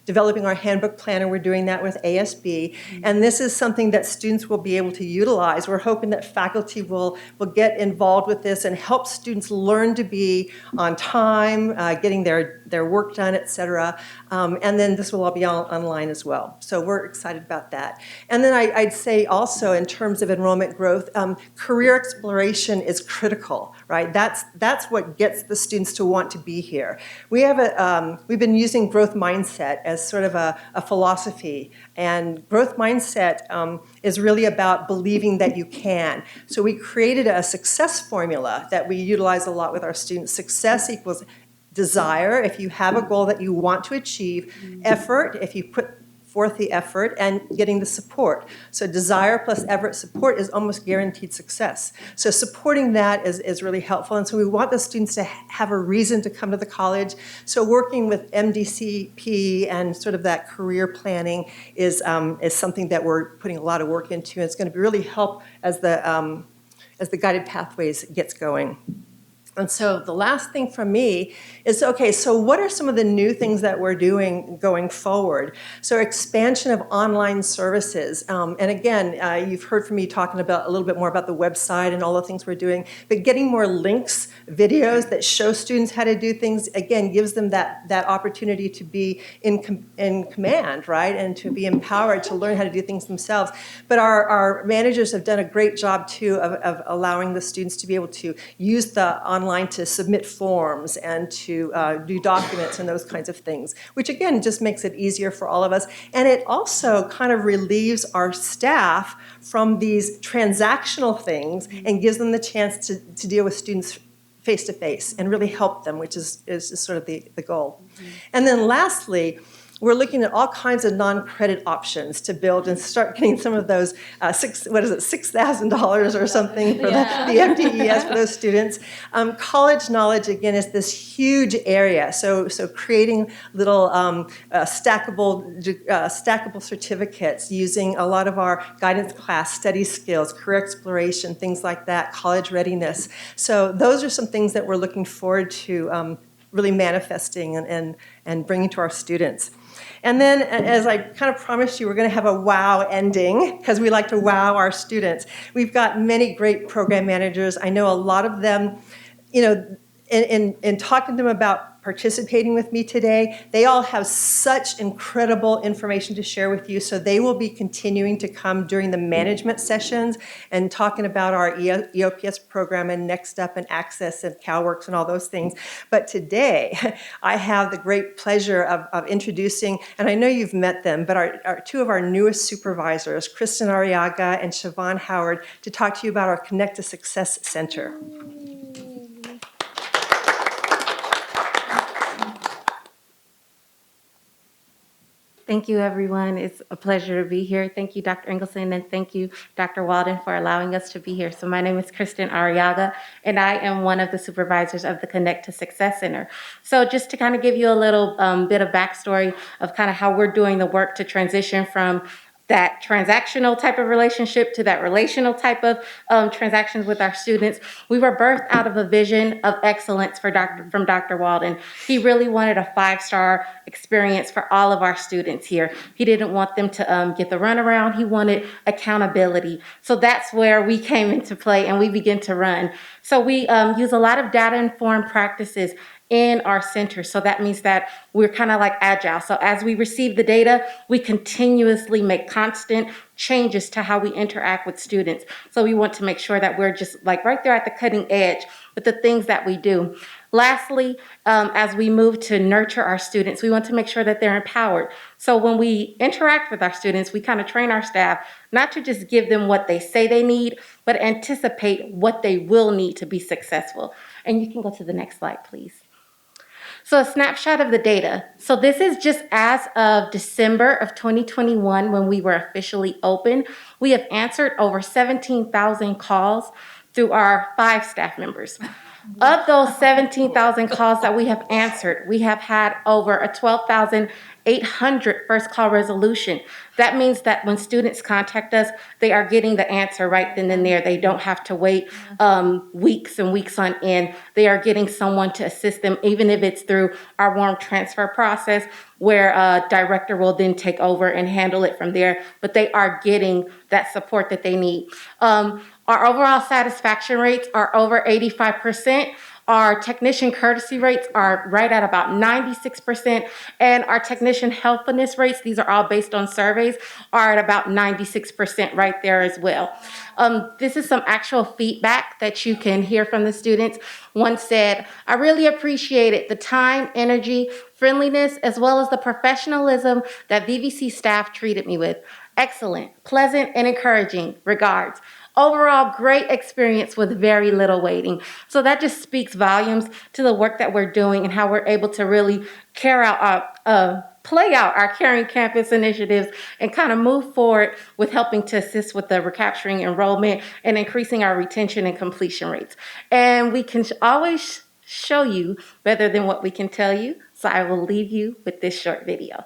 developing our handbook plan, and we're doing that with ASB. And this is something that students will be able to utilize. We're hoping that faculty will get involved with this and help students learn to be on time, getting their work done, et cetera. And then this will all be online as well. So we're excited about that. And then I'd say also in terms of enrollment growth, career exploration is critical, right? That's what gets the students to want to be here. We've been using growth mindset as sort of a philosophy. And growth mindset is really about believing that you can. So we created a success formula that we utilize a lot with our students. Success equals desire, if you have a goal that you want to achieve, effort, if you put forth the effort, and getting the support. So desire plus effort, support is almost guaranteed success. So supporting that is really helpful. And so we want the students to have a reason to come to the college. So working with MDCP and sort of that career planning is something that we're putting a lot of work into. And it's going to really help as the Guided Pathways gets going. And so the last thing from me is, okay, so what are some of the new things that we're doing going forward? So expansion of online services. And again, you've heard from me talking about a little bit more about the website and all the things we're doing, but getting more links, videos that show students how to do things, again, gives them that opportunity to be in command, right? And to be empowered to learn how to do things themselves. But our managers have done a great job too of allowing the students to be able to use the online to submit forms and to do documents and those kinds of things, which again just makes it easier for all of us. And it also kind of relieves our staff from these transactional things and gives them the chance to deal with students face-to-face and really help them, which is sort of the goal. And then lastly, we're looking at all kinds of non-credit options to build and start getting some of those $6,000 or something for the FDES for those students. College knowledge, again, is this huge area. So creating little stackable certificates using a lot of our guidance class, study skills, career exploration, things like that, college readiness. So those are some things that we're looking forward to really manifesting and bringing to our students. And then, as I kind of promised you, we're going to have a wow ending because we like to wow our students. We've got many great program managers. I know a lot of them, in talking to them about participating with me today, they all have such incredible information to share with you. So they will be continuing to come during the management sessions and talking about our EOPS program and Next Up and Access and CalWorks and all those things. But today, I have the great pleasure of introducing, and I know you've met them, but our two of our newest supervisors, Kristen Arriaga and Siobhan Howard, to talk to you about our Connect to Success Center. Thank you, everyone. It's a pleasure to be here. Thank you, Dr. Engelson, and thank you, Dr. Walden, for allowing us to be here. So my name is Kristen Arriaga, and I am one of the supervisors of the Connect to Success Center. So just to kind of give you a little bit of backstory of kind of how we're doing the work to transition from that transactional type of relationship to that relational type of transactions with our students. We were birthed out of a vision of excellence from Dr. Walden. He really wanted a 5-star experience for all of our students here. He didn't want them to get the runaround. He wanted accountability. So that's where we came into play and we began to run. So we use a lot of data-informed practices in our center. So that means that we're kind of like agile. So as we receive the data, we continuously make constant changes to how we interact with students. So we want to make sure that we're just like right there at the cutting edge with the things that we do. Lastly, as we move to nurture our students, we want to make sure that they're empowered. So when we interact with our students, we kind of train our staff not to just give them what they say they need, but anticipate what they will need to be successful. And you can go to the next slide, please. So a snapshot of the data. So this is just as of December of 2021 when we were officially open. We have answered over 17,000 calls through our 5 staff members. Of those 17,000 calls that we have answered, we have had over a 12,800 first call resolution. That means that when students contact us, they are getting the answer right then and there. They don't have to wait weeks and weeks on end. They are getting someone to assist them, even if it's through our warm transfer process, where a director will then take over and handle it from there. But they are getting that support that they need. Our overall satisfaction rates are over 85%. Our technician courtesy rates are right at about 96%, and our technician helpfulness rates, these are all based on surveys, are at about 96% right there as well. This is some actual feedback that you can hear from the students. One said, "I really appreciated the time, energy, friendliness, as well as the professionalism that VVC staff treated me with. Excellent, pleasant, and encouraging. Regards. Overall, great experience with very little waiting." So that just speaks volumes to the work that we're doing and how we're able to really play out our Caring Campus initiatives and kind of move forward with helping to assist with the recapturing enrollment and increasing our retention and completion rates. And we can always show you better than what we can tell you. So I will leave you with this short video.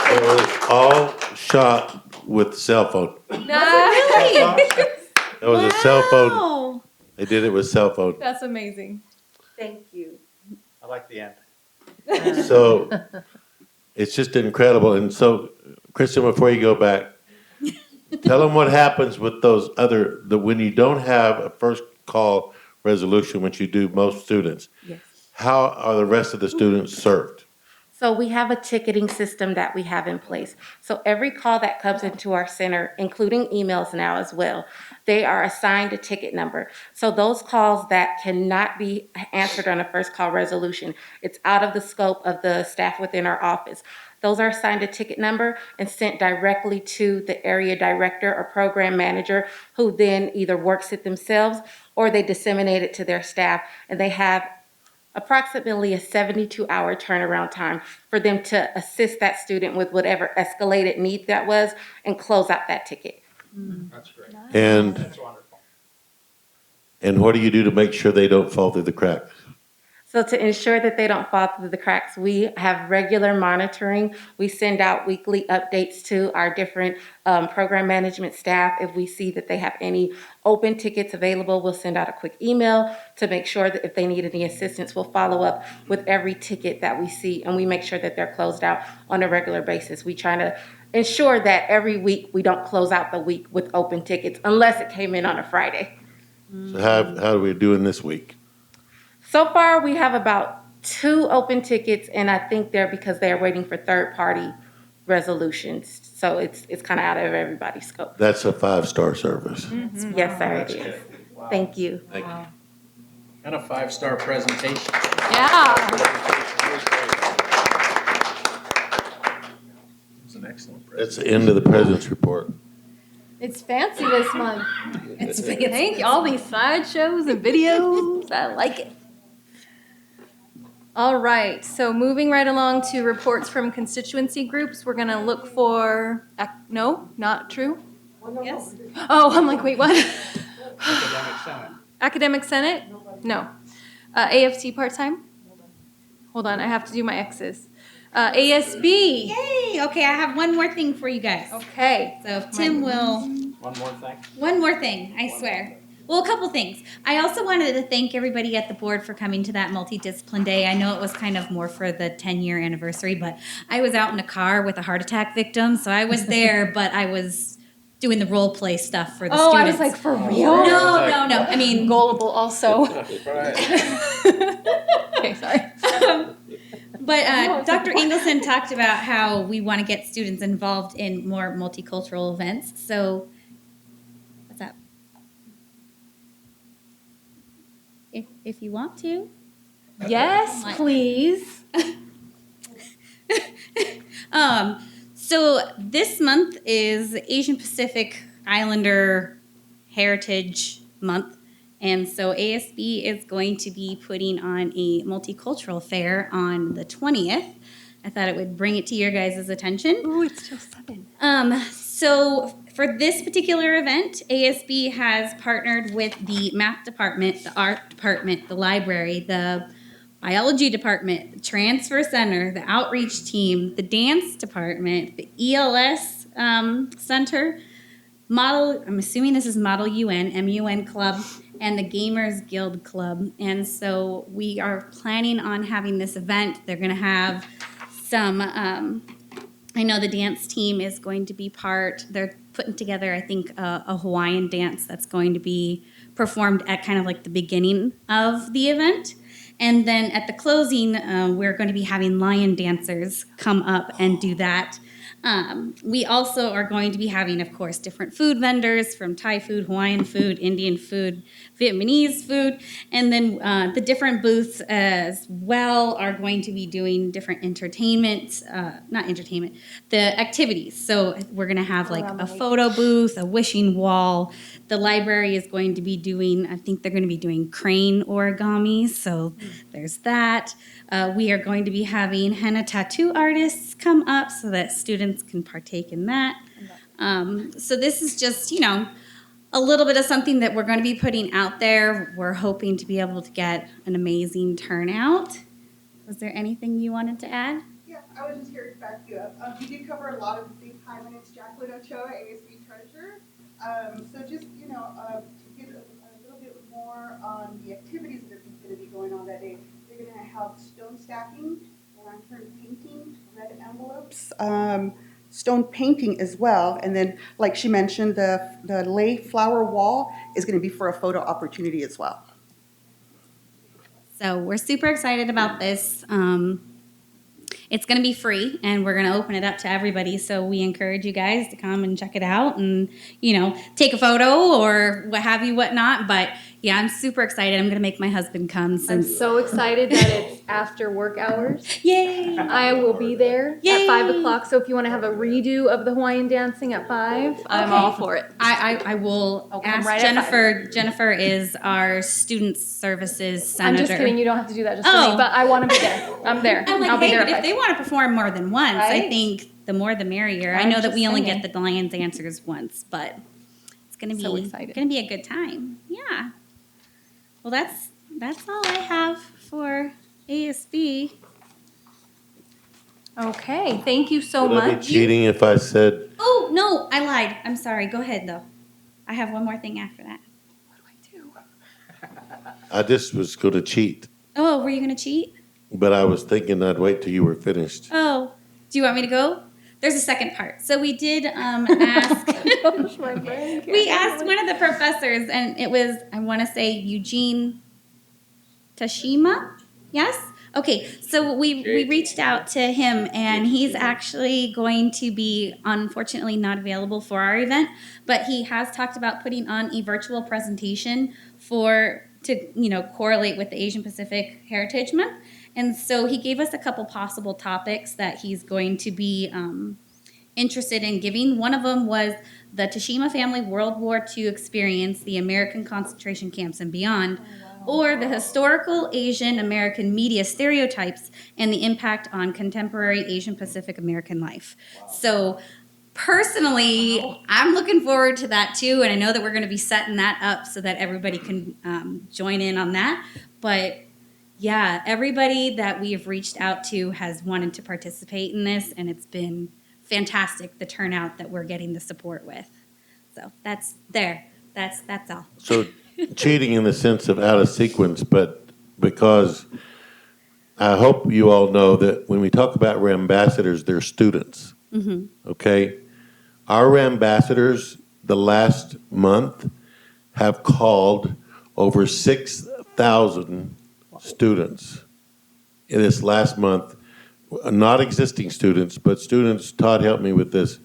It was all shot with cell phone. Nice. It was a cell phone. They did it with cell phone. That's amazing. Thank you. I like the end. So it's just incredible. And so, Kristen, before you go back, tell them what happens with those when you don't have a first call resolution, which you do most students. Yes. How are the rest of the students served? So we have a ticketing system that we have in place. So every call that comes into our center, including emails now as well, they are assigned a ticket number. So those calls that cannot be answered on a first call resolution, it's out of the scope of the staff within our office. Those are assigned a ticket number and sent directly to the area director or program manager, who then either works it themselves or they disseminate it to their staff, and they have approximately a 72-hour turnaround time for them to assist that student with whatever escalated need that was and close out that ticket. That's great. And That's wonderful. and what do you do to make sure they don't fall through the cracks? So to ensure that they don't fall through the cracks, we have regular monitoring. We send out weekly updates to our different program management staff. If we see that they have any open tickets available, we'll send out a quick email to make sure that if they need any assistance, we'll follow up with every ticket that we see, and we make sure that they're closed out on a regular basis. We try to ensure that every week we don't close out the week with open tickets unless it came in on a Friday. So how are we doing this week? So far, we have about 2 open tickets, and I think they're because they're waiting for third-party resolutions. So it's kind of out of everybody's scope. That's a 5-star service. Mm-hmm. Yes, sir, it is. Wow. Thank you. Thank you. And a 5-star presentation. Yeah. It was an excellent presentation. That's the end of the president's report. It's fancy this month. It's Thank you. All these slideshows and videos. I like it. All right, so moving right along to reports from constituency groups, we're gonna look for, no, not true? Yes. Oh, I'm like, wait, what? Academic Senate. Academic Senate? No. AFT part-time? Hold on, I have to do my X's. ASB. Yay! Okay, I have one more thing for you guys. Okay. So if Tim will. One more thing. One more thing, I swear. Well, a couple things. I also wanted to thank everybody at the board for coming to that multidiscipline day. I know it was kind of more for the 10-year anniversary, but I was out in a car with a heart attack victim, so I was there, but I was doing the role play stuff for the students. Oh, I was like, for real? No. I mean, gullible also. Okay, sorry. But Dr. Engelson talked about how we want to get students involved in more multicultural events. So, what's up? If you want to. Yes, please. So this month is Asian Pacific Islander Heritage Month. And so ASB is going to be putting on a multicultural fair on the 20th. I thought it would bring it to your guys' attention. Ooh, it's just 7. So for this particular event, ASB has partnered with the math department, the art department, the library, the biology department, the transfer center, the outreach team, the dance department, the ELS center, Model, I'm assuming this is Model UN, MUN Club, and the Gamers Guild Club. And so we are planning on having this event. They're going to have some, I know the dance team is going to be they're putting together, I think, a Hawaiian dance that's going to be performed at kind of like the beginning of the event. And then at the closing, we're going to be having lion dancers come up and do that. We also are going to be having, of course, different food vendors from Thai food, Hawaiian food, Indian food, Vietnamese food, and then the different booths as well are going to be doing different the activities. So we're going to have like a photo booth, a wishing wall. The library is going to be I think they're going to be doing crane origami, so there's that. We are going to be having henna tattoo artists come up so that students can partake in that. So this is just, a little bit of something that we're going to be putting out there. We're hoping to be able to get an amazing turnout. Was there anything you wanted to add? Yeah, I was just here to back you up. You did cover a lot of the things. Hi, my name's Jacqueline Ochoa, ASB treasurer. So just, to get a little bit more on the activities that are going to be going on that day. They're going to have stone stacking, lantern painting, red envelopes, stone painting as well. And then, like she mentioned, the lay flower wall is going to be for a photo opportunity as well. So we're super excited about this. It's going to be free, and we're going to open it up to everybody. So we encourage you guys to come and check it out and, take a photo or what have you, whatnot. But yeah, I'm super excited. I'm going to make my husband come. I'm so excited that it's after work hours. Yay! I will be there Yay! at 5 o'clock. So if you want to have a redo of the Hawaiian dancing at 5, I'm all for it. I will ask right at Jennifer. Jennifer is our student services senator. I'm just kidding. You don't have to do that just for me, but I want to be there. I'm there. I'm like, I'll be hey, there but at if they want to perform more than once, I Right? think the more the merrier. I I'm know that just we only saying. get the lion dancers once, but it's gonna be So excited. gonna be a good time. Yeah. Well, that's all I have for ASB. Okay, thank you so Would I be much. cheating if I said, Oh no, I lied. I'm sorry. Go ahead though. I have one more thing after that. I just was going to cheat, Oh, were you gonna cheat? but I was thinking I'd wait till you were finished. Oh, do you want me to go? There's a second part. So we did ask. We asked one of the professors, and it was, I want to say, Eugene Tashima. Yes. Okay. So we reached out to him, and he's actually going to be unfortunately not available for our event, but he has talked about putting on a virtual presentation to correlate with the Asian Pacific Heritage Month. And so he gave us a couple possible topics that he's going to be interested in giving. One of them was the Tashima Family World War II Experience, the American Concentration Camps and Beyond, or the Historical Asian American Media Stereotypes and the Impact on Contemporary Asian Pacific American Life. So personally, I'm looking forward to that too, and I know that we're going to be setting that up so that everybody can join in on that. But yeah, everybody that we have reached out to has wanted to participate in this, and it's been fantastic, the turnout that we're getting the support with. So that's all. So cheating in the sense of out of sequence, but because I hope you all know that when we talk about our ambassadors, they're students, okay? Our ambassadors, the last month, have called over 6,000 students in this last month, not existing students, but students. Todd helped me with this.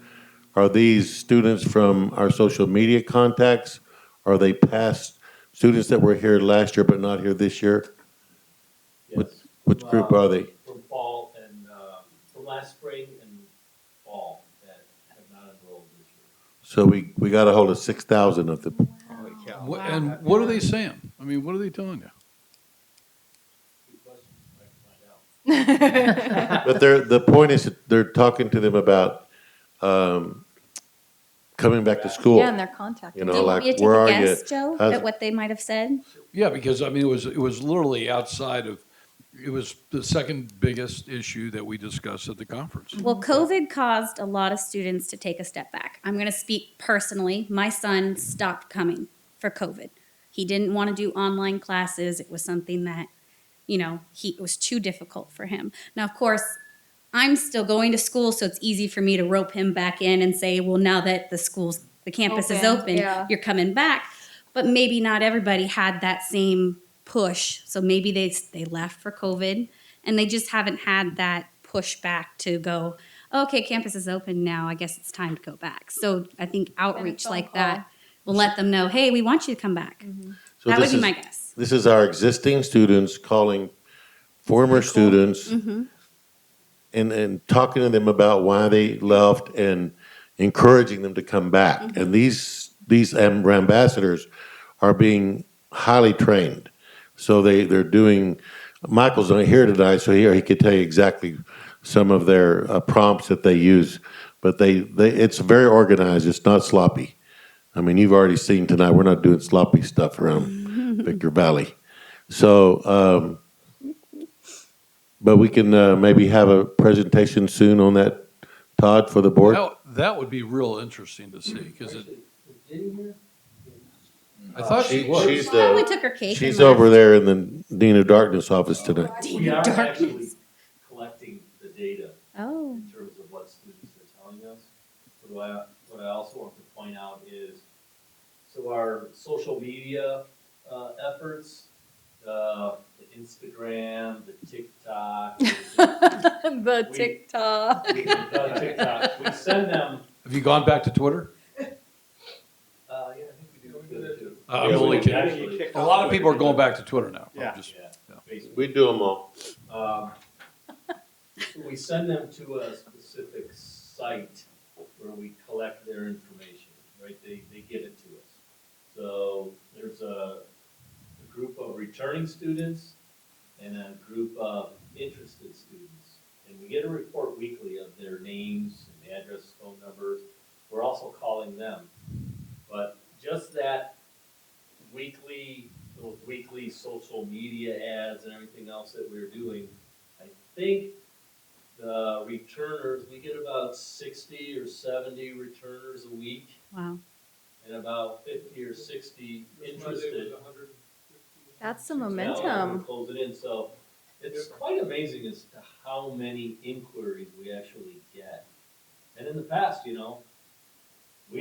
Are these students from our social media contacts? Are they past students that were here last year but not here this year? Yes. Which group are they? From fall and, from last spring and fall that have not enrolled this year. So we got a hold of 6,000 of them. And what are they saying? I mean, what are they telling you? But the point is that they're talking to them about coming back to school. Yeah, and they're contacting. You know, Do you like, want me to take where a are guess, you? Joe, How's- at what they might have said? Yeah, because I mean, it was literally outside of, it was the second biggest issue that we discussed at the conference. Well, COVID caused a lot of students to take a step back. I'm going to speak personally. My son stopped coming for COVID. He didn't want to do online classes. It was something that, it was too difficult for him. Now, of course, I'm still going to school, so it's easy for me to rope him back in and say, well, now that the campus is open, yeah. you're coming back. But maybe not everybody had that same push. So maybe they left for COVID and they just haven't had that push back to go, okay, campus is open now. I guess it's time to go back. So I think outreach phone like call. that will let them know, hey, we want you to come back. So That would this be is- my guess. This is our existing students calling former students and talking to them about why they left and encouraging them to come back. And these ambassadors are being highly trained. So they're doing, Michael's not here tonight, so he could tell you exactly some of their prompts that they use. But it's very organized. It's not sloppy. I mean, you've already seen tonight, we're not doing sloppy stuff around Victor Valley. So, but we can maybe have a presentation soon on that, Todd, for the board. That would be real interesting to see, because Is Jenny here? I thought she was. She's Probably took her cake. She's and over left. there in the Dean of Darkness office tonight. We are actually collecting the data Oh. in terms of what students are telling us. But what I also want to point out is, so our social media efforts, the Instagram, the TikTok. The TikTok. We send them, Have you gone back to Twitter? yeah, I think we do Twitter too. I'm Yeah, only we kidding. actually kicked A off lot of Twitter people are going today. back to Twitter now. Yeah. Just- Facebook. We do them all. So we send them to a specific site where we collect their information, right? They give it to us. So there's a group of returning students and a group of interested students. And we get a report weekly of their names and address, phone numbers. We're also calling them. But just that those weekly social media ads and everything else that we're doing, I think the returners, we get about 60 or 70 returners a week Wow. and about 50 or 60 interested. That's some We're momentum. closing in, so it's quite amazing as to how many inquiries we actually get. And in the past, we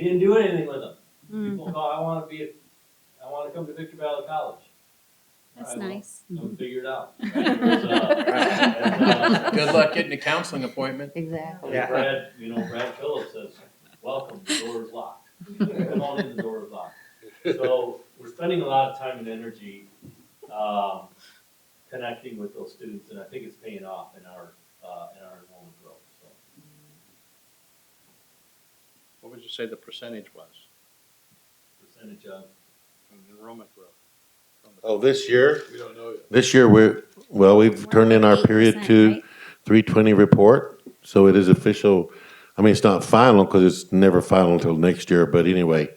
didn't do anything with them. People call, I want to come to Victor Valley College. That's All right, well, nice. Come figure it out. Good luck getting a counseling appointment. Exactly. Brad Phillips says, welcome, the door is locked. Come on in, the door is locked. So we're spending a lot of time and energy connecting with those students, and I think it's paying off in our enrollment growth. did you say the percentage was? Percentage of, Enrollment growth. Oh, this year? We don't know yet. This year, we've turned in our period 8%, two right? 320 report, so it is official. I mean, it's not final because it's never final until next year, but anyway,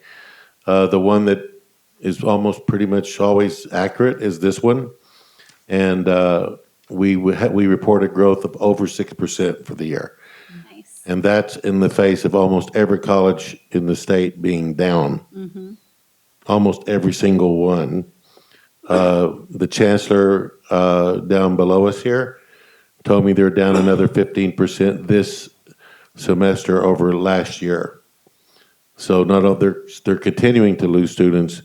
the one that is almost pretty much always accurate is this one. And we reported growth of over 6% for the year. Nice. And that's in the face of almost every college in the state being down. Almost every single one. The chancellor down below us here told me they're down another 15% this semester over last year. So not only they're continuing to lose students.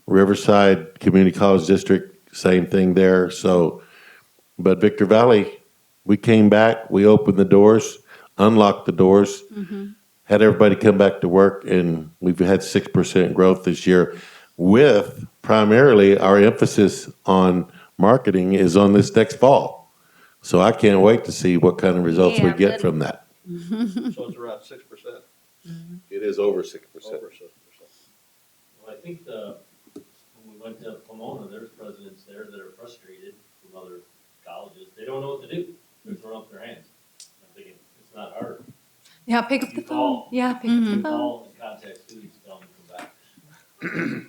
Riverside Community College District, same thing there. So, but Victor Valley, we came back, we opened the doors, unlocked the doors, had everybody come back to work, and we've had 6% growth this year, with primarily our emphasis on marketing is on this next fall. So I can't wait to see what kind of results we Yeah, get good. from that. So it's around 6%. It is over 6%. Over 6%. well, I think when we went to Pomona, there's presidents there that are frustrated from other colleges. They don't know what to do. They're throwing up their hands. I'm thinking, it's not hard. Yeah, pick up the You phone. call. Yeah, pick up the phone. Call and contact students, tell them to come back.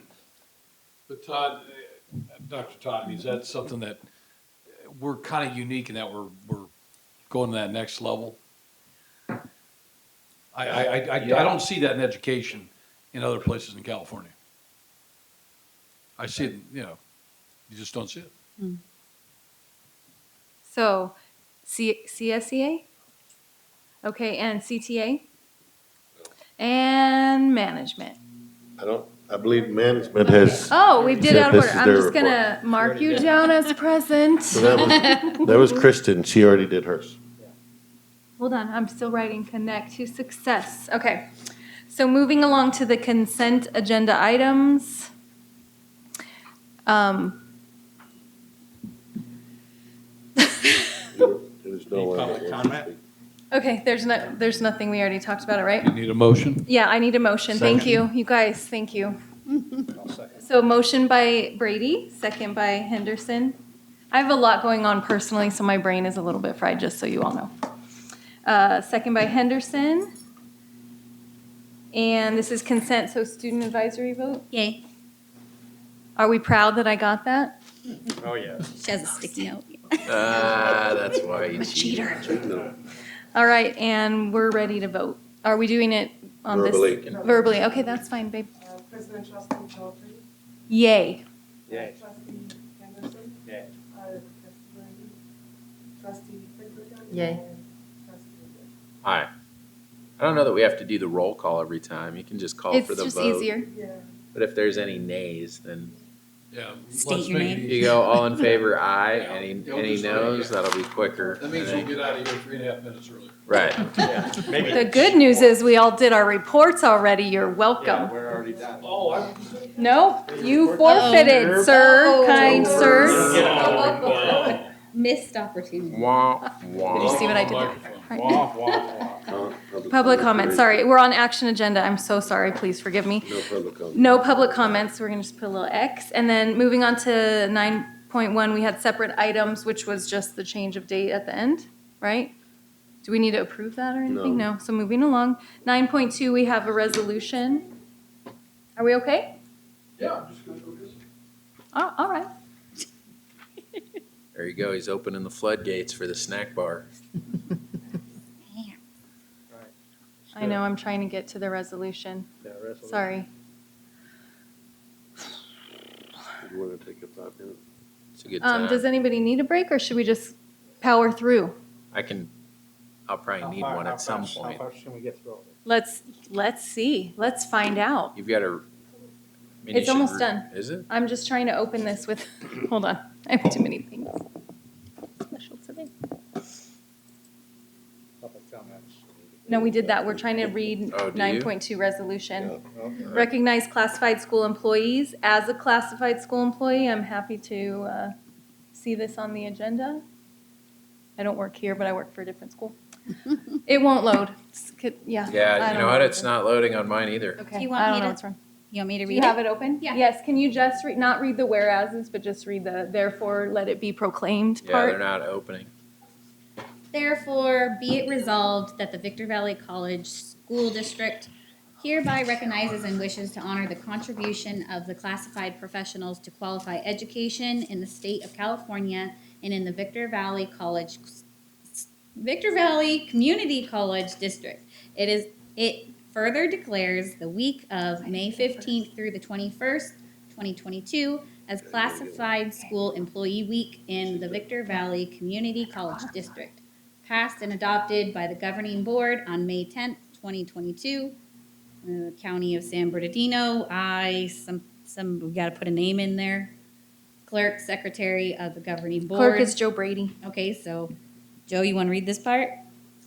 But Todd, Dr. Todd, is that something that we're kind of unique in that we're going to that next level? I don't see that in education in other places in California. I see it, you just don't see it. So, CSEA? Okay, and CTA? And management. I believe management has. Oh, we did said out of this order. is I'm their just gonna mark you down as present. So that was Kristen. She already did hers. Hold on, I'm still writing connect to success. Okay. So moving along to the consent agenda items. There's no one that Public wants to comment? speak. Okay, there's nothing, we already talked about it, right? You need a motion? Yeah, I need a motion. Thank you. You guys, thank you. So motion by Brady, second by Henderson. I have a lot going on personally, so my brain is a little bit fried, just so you all know. Second by Henderson. And this is consent, so student advisory vote. Yay. Are we proud that I got that? Oh, yeah. She has a sticky note. That's why you cheater. All right, and we're ready to vote. Are we doing it on this? Verbally. Verbally, okay, that's fine, babe. President Trustee Chaudhry, Yay. Yay. Trustee Henderson, Yay. Trustee Brady, Trustee Fitzgerald. Yay. and Trustee Wood. Aye. I don't know that we have to do the roll call every time. You can just call It's for the just vote. easier. Yeah. But if there's any nays, then Yeah. State let's your make it name. easy. you go all in favor, aye. Any You'll any just- noes, that'll be quicker. That means And we'll then- get out of here 3.5 minutes early. Right. Yeah, maybe. The good news is we all did our reports already. You're welcome. We're already done. Oh, No, you forfeited, sir, kind sir. Missed opportunity. Wah, wah. Did you see what I did? Microphone. Right. Public comment, sorry. We're on action agenda. I'm so sorry. Please forgive me. No public comment. No public comments. We're gonna just put a little X. And then moving on to 9.1, we had separate items, which was just the change of date at the end, right? Do we need to approve that or anything? No. No. So moving along. 9.2, we have a resolution. Are we okay? Yeah, I'm just gonna go visit. Oh, all right. There you go. He's opening the floodgates for the snack bar. I know, I'm trying to get to the resolution. Sorry. You want to take a 5 minute? It's a good time. Does anybody need a break or should we just power through? I'll probably need one at some point. How fast can we get through all this? Let's see. Let's find out. You've got to. It's almost done. Is it? I'm just trying to open this with, hold on. I have too many things. Special today. Public comments. No, we did that. We're trying to read Oh, do you? 9.2 resolution. Okay. Recognize classified school employees. As a classified school employee, I'm happy to see this on the agenda. I don't work here, but I work for a different school. It won't load. Yeah. Yeah, I you don't know what? It's not loading on mine either. Okay. Do you I want don't me know to, what's wrong. you want me to Do read you it? have it open? Yeah. Yes, can you just not read the whereases, but just read the therefore let it be proclaimed Yeah, part? they're not opening. Therefore, be it resolved that the Victor Valley College School District hereby recognizes and wishes to honor the contribution of the classified professionals to qualify education in the state of California and in the Victor Valley Community College District. It further declares the week of May 15th through the 21st, 2022 as Classified School Employee Week in the Victor Valley Community College District. Passed and adopted by the governing board on May 10th, 2022. County of San Bernardino, we gotta put a name in there. Clerk, secretary of the governing board. Clerk is Joe Brady. Okay, so, Joe, you wanna read this part?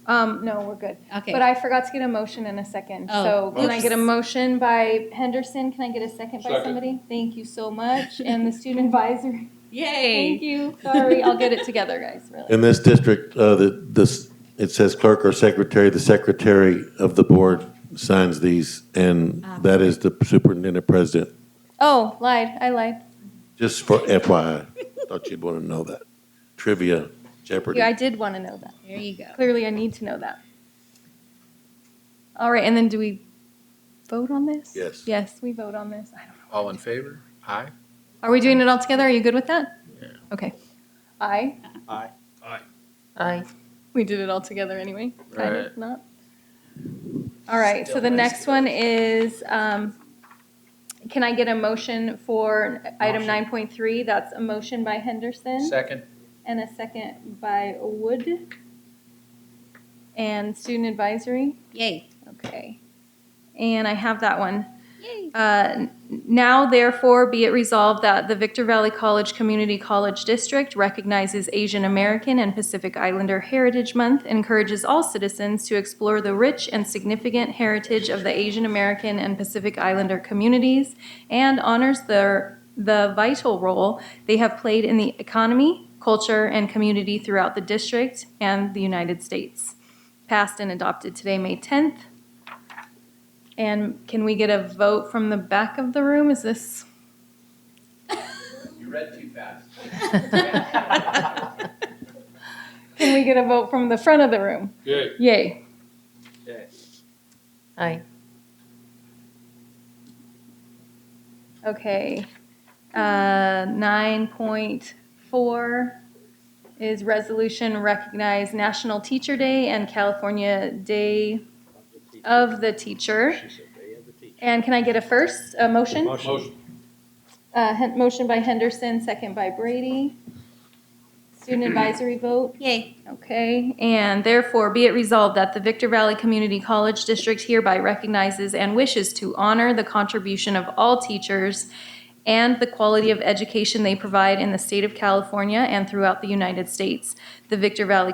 No, we're good. Okay. But I forgot to get a motion in a second. Oh. So can I Oops. get a motion by Henderson? Can I get a second by Second. somebody? Thank you so much. And the student advisor. Yay! Thank you. Sorry, I'll get it together, guys, really. In this district, it says clerk or secretary. The secretary of the board signs these, and that is the superintendent president. Oh, lied. I lied. Just for FYI, thought you'd want to know that. Trivia, Jeopardy. Yeah, I did want to know that. There you go. Clearly, I need to know that. All right, and then do we vote on this? Yes. Yes, we vote on this. I don't know. All in favor? Aye. Are we doing it all together? Are you good with that? Yeah. Okay. Aye. Aye. Aye. We did it all together anyway. Kind of, Right. not? All right, so the next one is, can I get a motion for item 9.3? That's a motion by Henderson. Second? And a second by Wood. And student advisory? Yay. Okay. And I have that one. Yay. Now therefore be it resolved that the Victor Valley College Community College District recognizes Asian American and Pacific Islander Heritage Month, encourages all citizens to explore the rich and significant heritage of the Asian American and Pacific Islander communities, and honors the vital role they have played in the economy, culture, and community throughout the district and the United States. Passed and adopted today, May 10th. And can we get a vote from the back of the room? Is this? You read too fast. Can we get a vote from the front of the room? Yay. Yay. Aye. Okay. 9.4 is resolution recognize National Teacher Day and California Day of the Teacher. And can I get a motion? Motion. Motion by Henderson, second by Brady. Student advisory vote? Yay. Okay, and therefore be it resolved that the Victor Valley Community College District hereby recognizes and wishes to honor the contribution of all teachers and the quality of education they provide in the state of California and throughout the United States. The Victor Valley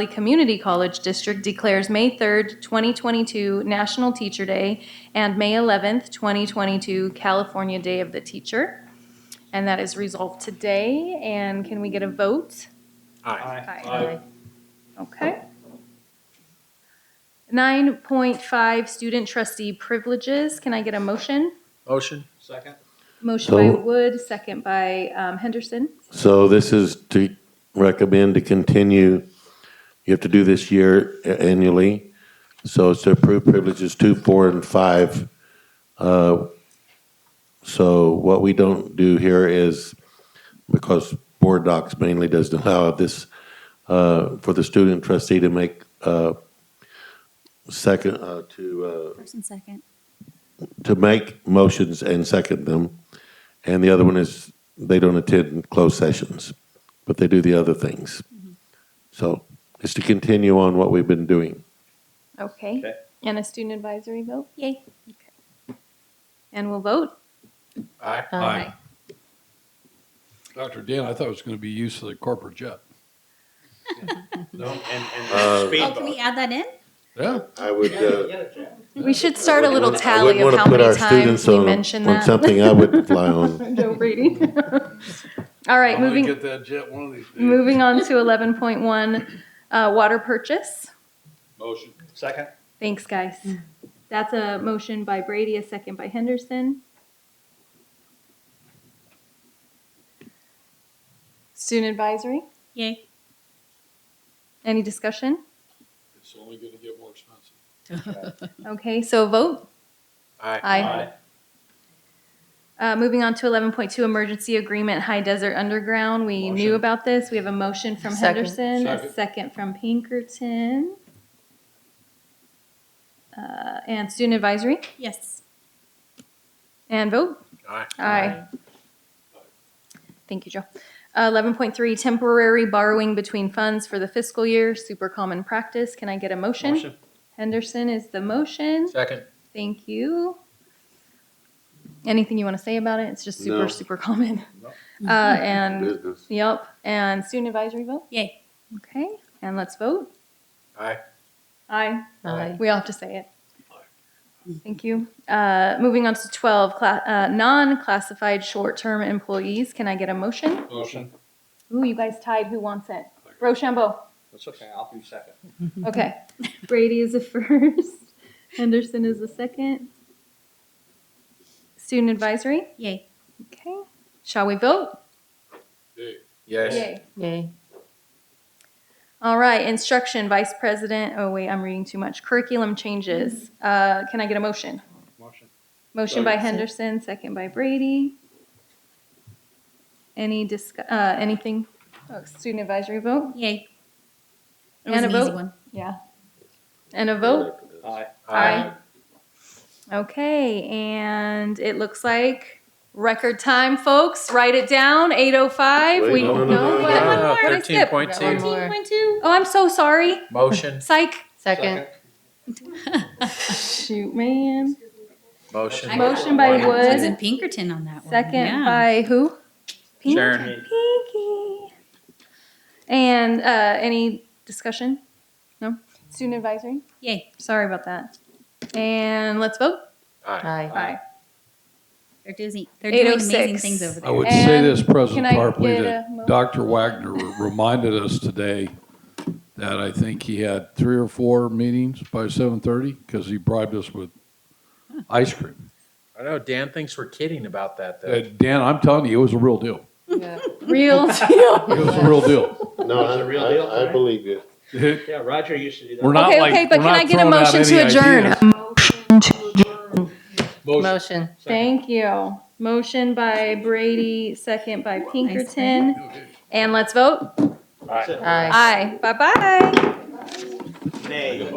Community College District declares May 3rd, 2022 National Teacher Day and May 11th, 2022 California Day of the Teacher. And that is resolved today. And can we get a vote? Aye. Aye. Okay. 9.5 student trustee privileges. Can I get a motion? Motion? Second? Motion by So- Wood, second by Henderson. So this is to recommend to continue, you have to do this year annually. So it's to approve privileges 2, 4, and 5. So what we don't do here is, because board docs mainly doesn't allow this, for the student trustee to make First and second. to make motions and second them. And the other one is they don't attend closed sessions, but they do the other things. So it's to continue on what we've been doing. Okay. And a student advisory vote? Yay. And we'll vote? Aye. Aye. Dr. Dan, I thought it was going to be use of the corporate jet. No, and Oh, can we add that in? Yeah. I would, We should start a little I tally wouldn't of want how to put many our times students we on mention on that. something I would fly on. Joe Brady. All right, I'm gonna moving, get that jet one of these days. moving on to 11.1, water purchase. Motion. Second? Thanks, guys. That's a motion by Brady, a second by Henderson. Student advisory, Yay. any discussion? It's only gonna get more expensive. Okay, so vote. Aye. Moving on to 11.2, emergency agreement, High Desert Underground. We knew Motion. about this. We have a motion from Second. Henderson, a Second. second from Pinkerton. And student advisory, Yes. and vote. Aye. Aye. Thank you, Joe. 11.3, temporary borrowing between funds for the fiscal year, super common practice. Can I get a motion? Motion. Henderson is the motion. Second. Thank you. Anything you want to say about it? It's just super, No. super common. No. And, Business. yep, and student advisory vote? Yay. Okay, and let's vote. Aye. Aye. Aye. We all have to say it. Thank you. Moving on to 12, non-classified short-term employees. Can I get a motion? Motion. Ooh, you guys tied. Who wants it? Rochambeau. That's okay, I'll do second. Okay. Brady is the first. Henderson is the second. Student advisory. Yay. Okay. Shall we vote? Yes. Yay. Yay. All right. Instruction, Vice President. Oh, wait, I'm reading too much. Curriculum changes. Can I get a motion? Motion. Motion by Henderson, second by Brady. Anything? Oh, student advisory vote? Yay. It And was a an easy vote? one. Yeah. And a vote? Aye. Aye. Okay, and it looks like record time, folks. Write it down, 8:05. Wait, We no, no, no, no, what- no. what more? What did I skip? 13.2. 13.2. Oh, I'm so sorry. Motion. Psych. Second. Shoot, man. Motion. Motion by I was in Wood, Pinkerton on that one. second Yeah. by who? Sharon. Pinky. And any discussion? No? Student advisory? Yay. Sorry about that. And let's vote. Aye. Aye. They're doing amazing 8:06. things over I there. would say this, can President I Tarpley, get that a mo- Dr. Wagner reminded us today that I think he had 3 or 4 meetings by 7:30 because he bribed us with ice cream. I know, Dan thinks we're kidding about that, though. Dan, I'm telling you, it was a real deal. Yeah. Real deal. It was a real deal. No, Is it a real deal? I believe you. Yeah, Roger used to do that. We're not Okay, like, okay, but we're can not I get a throwing out motion to any adjourn? ideas. Motion. Thank you. Motion by Brady, second by Pinkerton. And let's vote. That's it. Aye. Aye. Bye-bye. Nay.